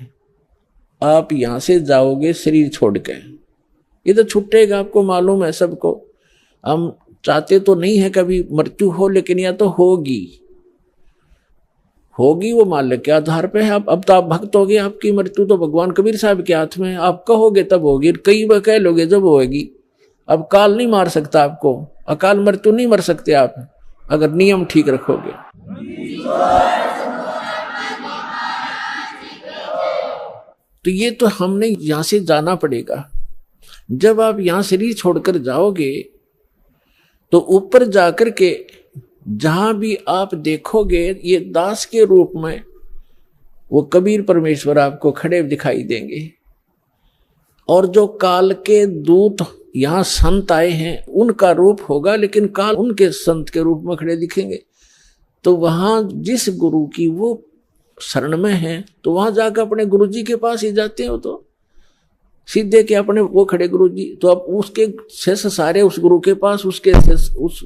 आप यहां से जाओगे शरीर छोड़ के, ये तो छूटेगा, आपको मालूम है सबको। हम चाहते तो नहीं है कभी मृत्यु हो, लेकिन यह तो होगी वो माल्य के आधार पे है। अब तो आप भक्त हो गए, आपकी मृत्यु तो भगवान कबीर साहब के हाथ में है। आप कहोगे तब होगी, कई बार कह लोगे जब होगी। अब काल नहीं मार सकता आपको, अकाल मृत्यु नहीं मर सकते आप, अगर नियम ठीक रखोगे। तो ये तो हमने यहां से जाना पड़ेगा। जब आप यहां शरीर छोड़कर जाओगे तो ऊपर जाकर के जहां भी आप देखोगे ये दास के रूप में वो कबीर परमेश्वर आपको खड़े दिखाई देंगे। और जो काल के दूत यहां संत आए हैं उनका रूप होगा, लेकिन काल उनके संत के रूप में खड़े दिखेंगे। तो वहां जिस गुरु की वो शरण में है, तो वहां जाकर अपने गुरु जी के पास ही जाते हो, तो सीधे के अपने वो खड़े गुरु जी, तो अब उसके शेष सारे उस गुरु के पास, उसके शेष उस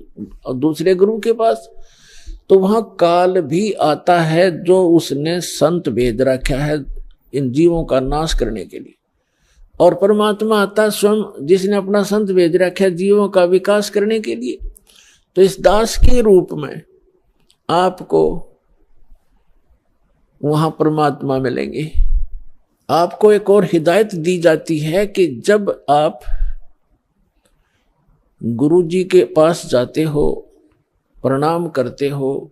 दूसरे गुरु के पास। तो वहां काल भी आता है जो उसने संत भेज रखा है इन जीवों का नाश करने के लिए, और परमात्मा आता स्वयं जिसने अपना संत भेज रखा है जीवों का विकास करने के लिए। तो इस दास के रूप में आपको वहां परमात्मा मिलेंगे। आपको एक और हिदायत दी जाती है कि जब आप गुरु जी के पास जाते हो, प्रणाम करते हो,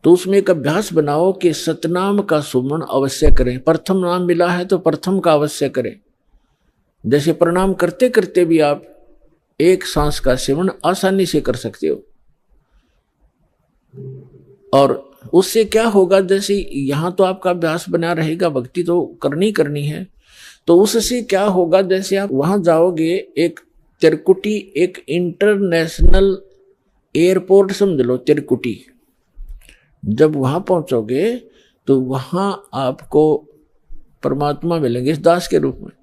तो उसमें एक अभ्यास बनाओ कि सतनाम का सुमन अवश्य करें। प्रथम नाम मिला है तो प्रथम का अवश्य करें। जैसे प्रणाम करते करते भी आप एक सांस का सेवन आसानी से कर सकते हो। और उससे क्या होगा, जैसे यहां तो आपका अभ्यास बना रहेगा, भक्ति तो करनी है, तो उससे क्या होगा, जैसे आप वहां जाओगे, एक तिरकुटी, एक इंटरनेशनल एयरपोर्ट समझ लो तिरकुटी, जब वहां पहुंचोगे तो वहां आपको परमात्मा मिलेंगे इस दास के रूप में।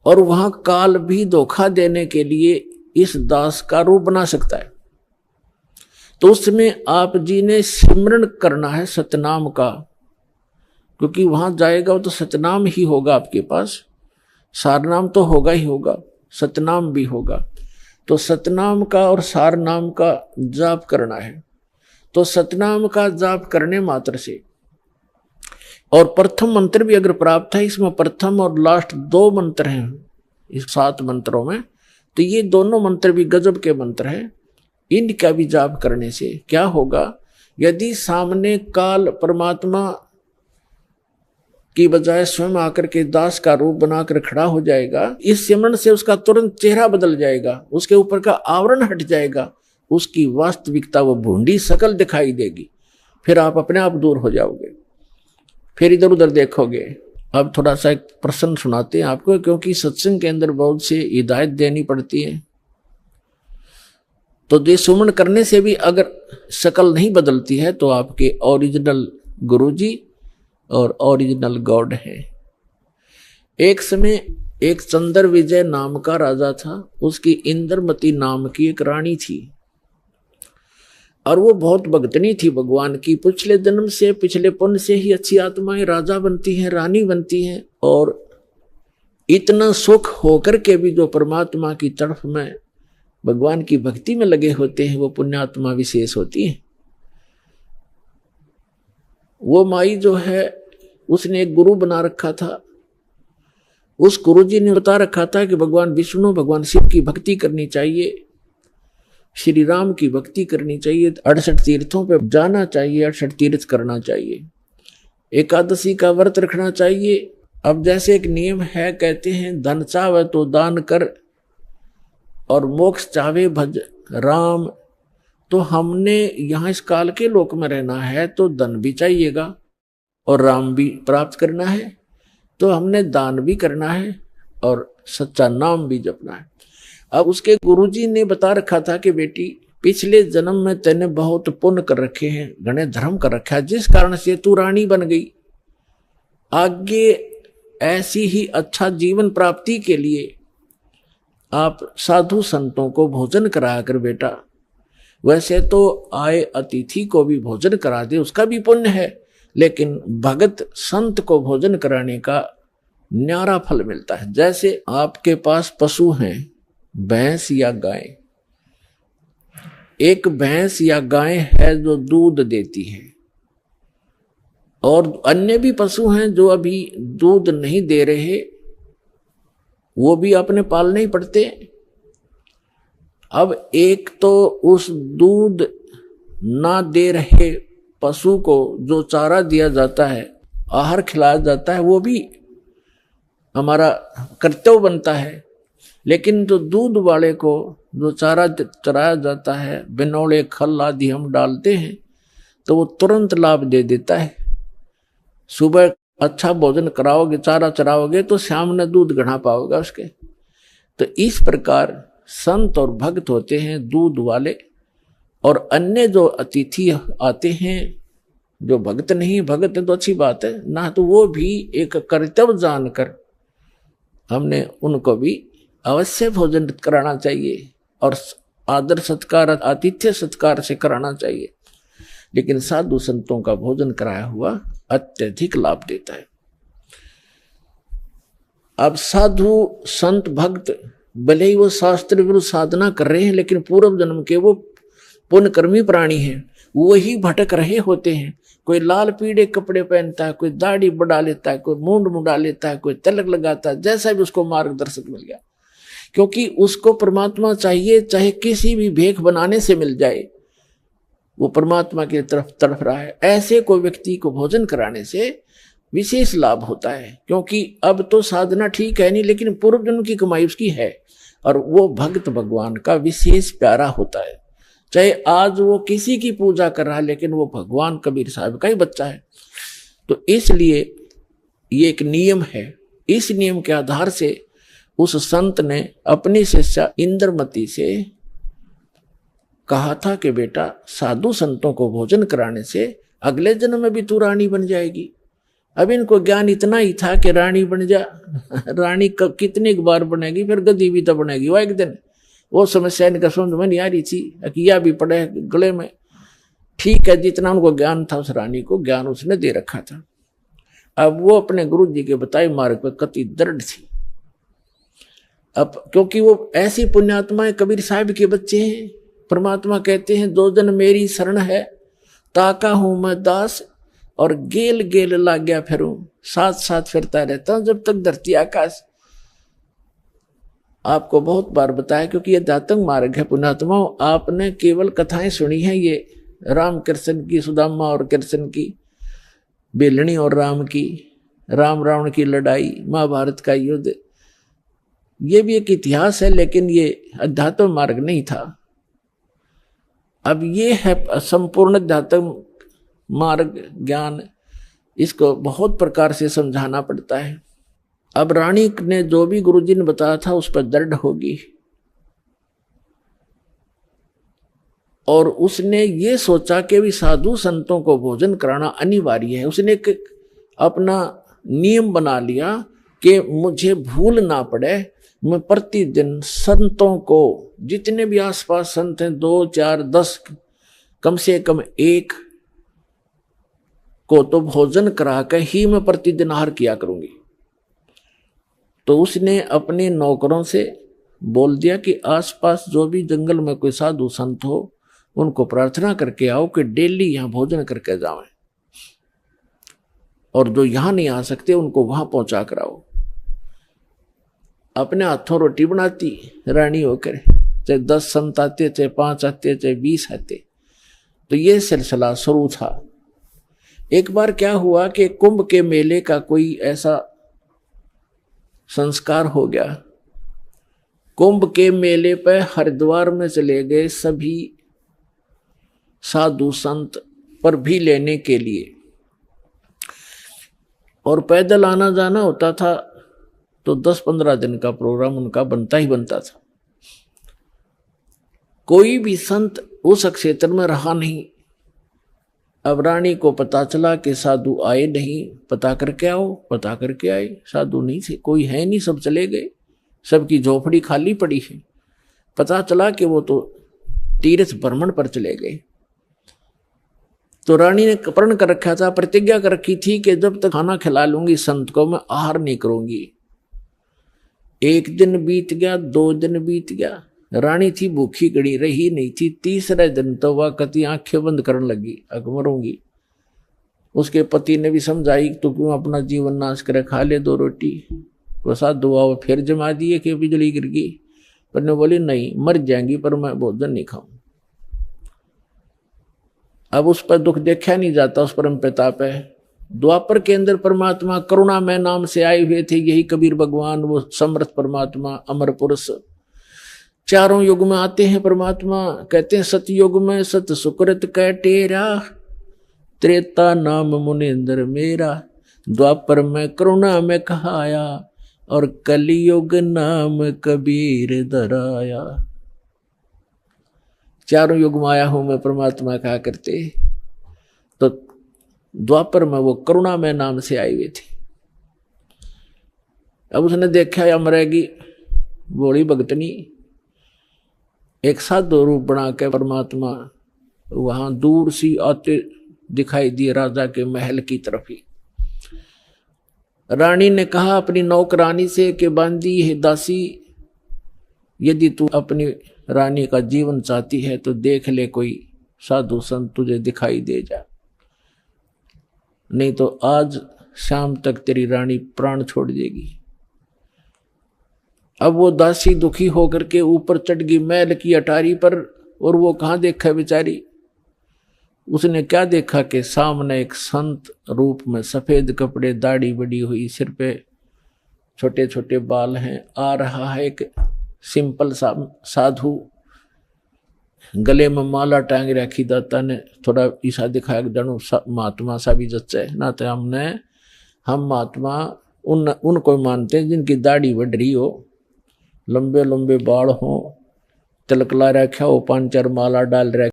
और वहां काल भी धोखा देने के लिए इस दास का रूप बना सकता है। तो उसमें आप जी ने सिमरन करना है सतनाम का, क्योंकि वहां जाएगा वो तो सतनाम ही होगा आपके पास, सारनाम तो होगा ही होगा, सतनाम भी होगा। तो सतनाम का और सारनाम का जाप करना है। तो सतनाम का जाप करने मात्र से, और प्रथम मंत्र भी अगर प्राप्त है, इसमें प्रथम और लास्ट 2 मंत्र हैं इस 7 मंत्रों में, तो ये दोनों मंत्र भी गजब के मंत्र हैं। इनका भी जाप करने से क्या होगा, यदि सामने काल परमात्मा की बजाय स्वयं आकर के दास का रूप बनाकर खड़ा हो जाएगा, इस सिमरन से उसका तुरंत चेहरा बदल जाएगा, उसके ऊपर का आवरण हट जाएगा, उसकी वास्तविकता वो भूंडी शकल दिखाई देगी। फिर आप अपने आप दूर हो जाओगे, फिर इधर उधर देखोगे। अब थोड़ा सा एक प्रश्न सुनाते हैं आपको, क्योंकि सत्संग के अंदर बहुत से हिदायत देनी पड़ती है। तो ये सुमन करने से भी अगर शकल नहीं बदलती है तो आपके ओरिजिनल गुरुजी और ओरिजिनल गॉड है। एक समय एक चंद्र विजय नाम का राजा था, उसकी इंद्रमती नाम की एक रानी थी, और वो बहुत भक्तनी थी भगवान की। पिछले जन्म से, पिछले पुण्य से ही अच्छी आत्माएं राजा बनती हैं, रानी बनती हैं, और इतना सुख होकर के भी जो परमात्मा की तरफ में भगवान की भक्ति में लगे होते हैं वो पुण्यात्मा विशेष होती है। वो माई जो है उसने एक गुरु बना रखा था, उस गुरुजी ने बता रखा था कि भगवान विष्णु भगवान शिव की भक्ति करनी चाहिए, श्री राम की भक्ति करनी चाहिए, 68 तीर्थों पे जाना चाहिए, 68 तीर्थ करना चाहिए, एकादशी का व्रत रखना चाहिए। अब जैसे एक नियम है, कहते हैं धन चाहे तो दान कर और मोक्ष चाहे भज राम। तो हमने यहाँ इस काल के लोक में रहना है तो धन भी चाहिएगा और राम भी प्राप्त करना है, तो हमने दान भी करना है और सच्चा नाम भी जपना है। अब उसके गुरुजी ने बता रखा था कि बेटी पिछले जन्म में तैने बहुत पुण्य कर रखे हैं, घने धर्म कर रखा है, जिस कारण से तू रानी बन गई। आगे ऐसी ही अच्छा जीवन प्राप्ति के लिए आप साधु संतों को भोजन कराया कर बेटा। वैसे तो आए अतिथि को भी भोजन करा दे, उसका भी पुण्य है, लेकिन भगत संत को भोजन कराने का न्यारा फल मिलता है। जैसे आपके पास पशु हैं, भैंस या गाय, एक भैंस या गाय है जो दूध देती है, और अन्य भी पशु हैं जो अभी दूध नहीं दे रहे, वो भी अपने पालने ही पड़ते। अब एक तो उस दूध ना दे रहे पशु को जो चारा दिया जाता है, आहार खिलाया जाता है, वो भी हमारा कर्तव्य बनता है। लेकिन जो दूध वाले को जो चारा चराया जाता है, बिनौले खल आदि हम डालते हैं, तो वो तुरंत लाभ दे देता है। सुबह अच्छा भोजन कराओगे, चारा चराओगे, तो शाम में दूध घना पाओगे उसके। तो इस प्रकार संत और भक्त होते हैं दूध वाले, और अन्य जो अतिथि आते हैं जो भक्त नहीं, भक्त है तो अच्छी बात है ना, तो वो भी एक कर्तव्य जानकर हमने उनको भी अवश्य भोजन कराना चाहिए और आदर सत्कार आतिथ्य सत्कार से कराना चाहिए। लेकिन साधु संतों का भोजन कराया हुआ अत्यधिक लाभ देता है। अब साधु संत भक्त भले ही वो शास्त्र विरुद्ध साधना कर रहे हैं, लेकिन पूर्व जन्म के वो पुण्यकर्मी प्राणी हैं, वही भटक रहे होते हैं। कोई लाल पीले कपड़े पहनता है, कोई दाढ़ी बढ़ा लेता है, कोई मूंड मुंडा लेता है, कोई तिलक लगाता है, जैसा भी उसको मार्गदर्शक मिल गया, क्योंकि उसको परमात्मा चाहिए, चाहे किसी भी भेख बनाने से मिल जाए, वो परमात्मा की तरफ तड़फ रहा है। ऐसे को व्यक्ति को भोजन कराने से विशेष लाभ होता है, क्योंकि अब तो साधना ठीक है नहीं, लेकिन पूर्व जन्म की कमाई उसकी है, और वो भक्त भगवान का विशेष प्यारा होता है। चाहे आज वो किसी की पूजा कर रहा है, लेकिन वो भगवान कबीर साहब का ही बच्चा है। तो इसलिए ये एक नियम है। इस नियम के आधार से उस संत ने अपनी शिष्या इंद्रमती से कहा था कि बेटा साधु संतों को भोजन कराने से अगले जन्म में भी तू रानी बन जाएगी। अब इनको ज्ञान इतना ही था कि रानी बन जा, रानी कितनी बार बनेगी, फिर गद्दी भी तो बनेगी वो एक दिन। वो समस्या इनका समझ में नहीं आ रही थी, अकिया भी पड़े गले में। ठीक है, जितना उनको ज्ञान था उस रानी को ज्ञान उसने दे रखा था। अब वो अपने गुरु जी के बताए मार्ग पर कति दृढ़ थी। अब क्योंकि वो ऐसी पुण्यात्माएं कबीर साहब के बच्चे हैं, परमात्मा कहते हैं दो जन मेरी शरण है, ताका हूं मैं दास और गेल गेल ला गया फिरूं, साथ साथ फिरता रहता हूं जब तक धरती आकाश। आपको बहुत बार बताया, क्योंकि ये दातंग मार्ग है पुण्यात्माओं। आपने केवल कथाएं सुनी है, ये राम कृष्ण की, सुदामा और कृष्ण की, बेलनी और राम की, राम रावण की लड़ाई, महाभारत का युद्ध, ये भी एक इतिहास है, लेकिन ये अध्यात्म मार्ग नहीं था। अब ये है संपूर्ण अध्यात्म मार्ग ज्ञान, इसको बहुत प्रकार से समझाना पड़ता है। अब रानी ने जो भी गुरुजी ने बताया था उस पर दृढ़ होगी, और उसने ये सोचा कि भी साधु संतों को भोजन कराना अनिवार्य है। उसने एक अपना नियम बना लिया कि मुझे भूल ना पड़े, मैं प्रतिदिन संतों को, जितने भी आसपास संत हैं, 2, 4, 10, कम से कम एक को तो भोजन करा कर ही मैं प्रतिदिन आहार किया करूंगी। तो उसने अपने नौकरों से बोल दिया कि आसपास जो भी जंगल में कोई साधु संत हो, उनको प्रार्थना करके आओ कि डेली यहां भोजन करके जाएं, और जो यहां नहीं आ सकते उनको वहां पहुंचा कराओ। अपने हाथों रोटी बनाती रानी होकर, चाहे 10 संत आते, चाहे 5 आते, चाहे 20 आते। तो ये सिलसिला शुरू था। एक बार क्या हुआ कि कुंभ के मेले का कोई ऐसा संस्कार हो गया। कुंभ के मेले पर हरिद्वार में चले गए सभी साधु संत पर भी लेने के लिए, और पैदल आना जाना होता था, तो 10-15 दिन का प्रोग्राम उनका बनता ही बनता था। कोई भी संत उस क्षेत्र में रहा नहीं। अब रानी को पता चला कि साधु आए नहीं, पता करके आओ। पता करके आए, साधु नहीं थे, कोई है नहीं, सब चले गए, सबकी झोपड़ी खाली पड़ी है। पता चला कि वो तो तीर्थ भ्रमण पर चले गए। तो रानी ने प्रण कर रखा था, प्रतिज्ञा कर रखी थी कि जब तक खाना खिला लूंगी संत को, मैं आहार नहीं करूंगी। 1 दिन बीत गया, 2 दिन बीत गया, रानी थी भूखी गड़ी, रही नहीं थी। 3रे दिन तो वह कति आंखें बंद करने लगी, अब मरूंगी। उसके पति ने भी समझाई, तो क्यों अपना जीवन नाश करे, खा ले 2 रोटी। वो साधु आओ फिर जमा दिए कि बिजली गिर गई, पर ने बोली नहीं, मर जाएंगी पर मैं भोजन नहीं खाऊं। अब उस पर दुख देखा नहीं जाता, उस परम प्रताप है। द्वापर के अंदर परमात्मा करुणा में नाम से आए हुए थे, यही कबीर भगवान, वो समर्थ परमात्मा, अमर पुरुष। चारों युग में आते हैं परमात्मा। कहते हैं सतयुग में सत सुकृत कह टेरा, त्रेता नाम मुनिंदर मेरा, द्वापर में करुणा में कहाया, और कलियुग नाम कबीर दराया। चारों युग में आया हूं मैं, परमात्मा कहा करते। तो द्वापर में वो करुणा में नाम से आई हुई थी। अब उसने देखा या मरेगी बोली भगतनी, एक साधु रूप बना के परमात्मा वहां दूर सी आते दिखाई दिए राजा के महल की तरफ ही। रानी ने कहा अपनी नौकरानी से कि बांदी है दासी, यदि तू अपनी रानी का जीवन चाहती है तो देख ले कोई साधु संत तुझे दिखाई दे जा, नहीं तो आज शाम तक तेरी रानी प्राण छोड़ देगी। अब वो दासी दुखी होकर के ऊपर चढ़ गई महल की अटारी पर, और वो कहाँ देखा बेचारी, उसने क्या देखा कि सामने एक संत रूप में, सफेद कपड़े, दाढ़ी बड़ी हुई, सिर पे छोटे छोटे बाल हैं, आ रहा है एक सिंपल सा साधु, गले में माला टांग रखी। दाता ने थोड़ा ईसा दिखाया, जानू महात्मा सा भी जच्चा है ना, तो हम महात्मा उनको मानते हैं जिनकी दाढ़ी बढ़ रही हो, लंबे लंबे बाल हो, तिलक ला रखा हो, 5-4 माला डाल रखा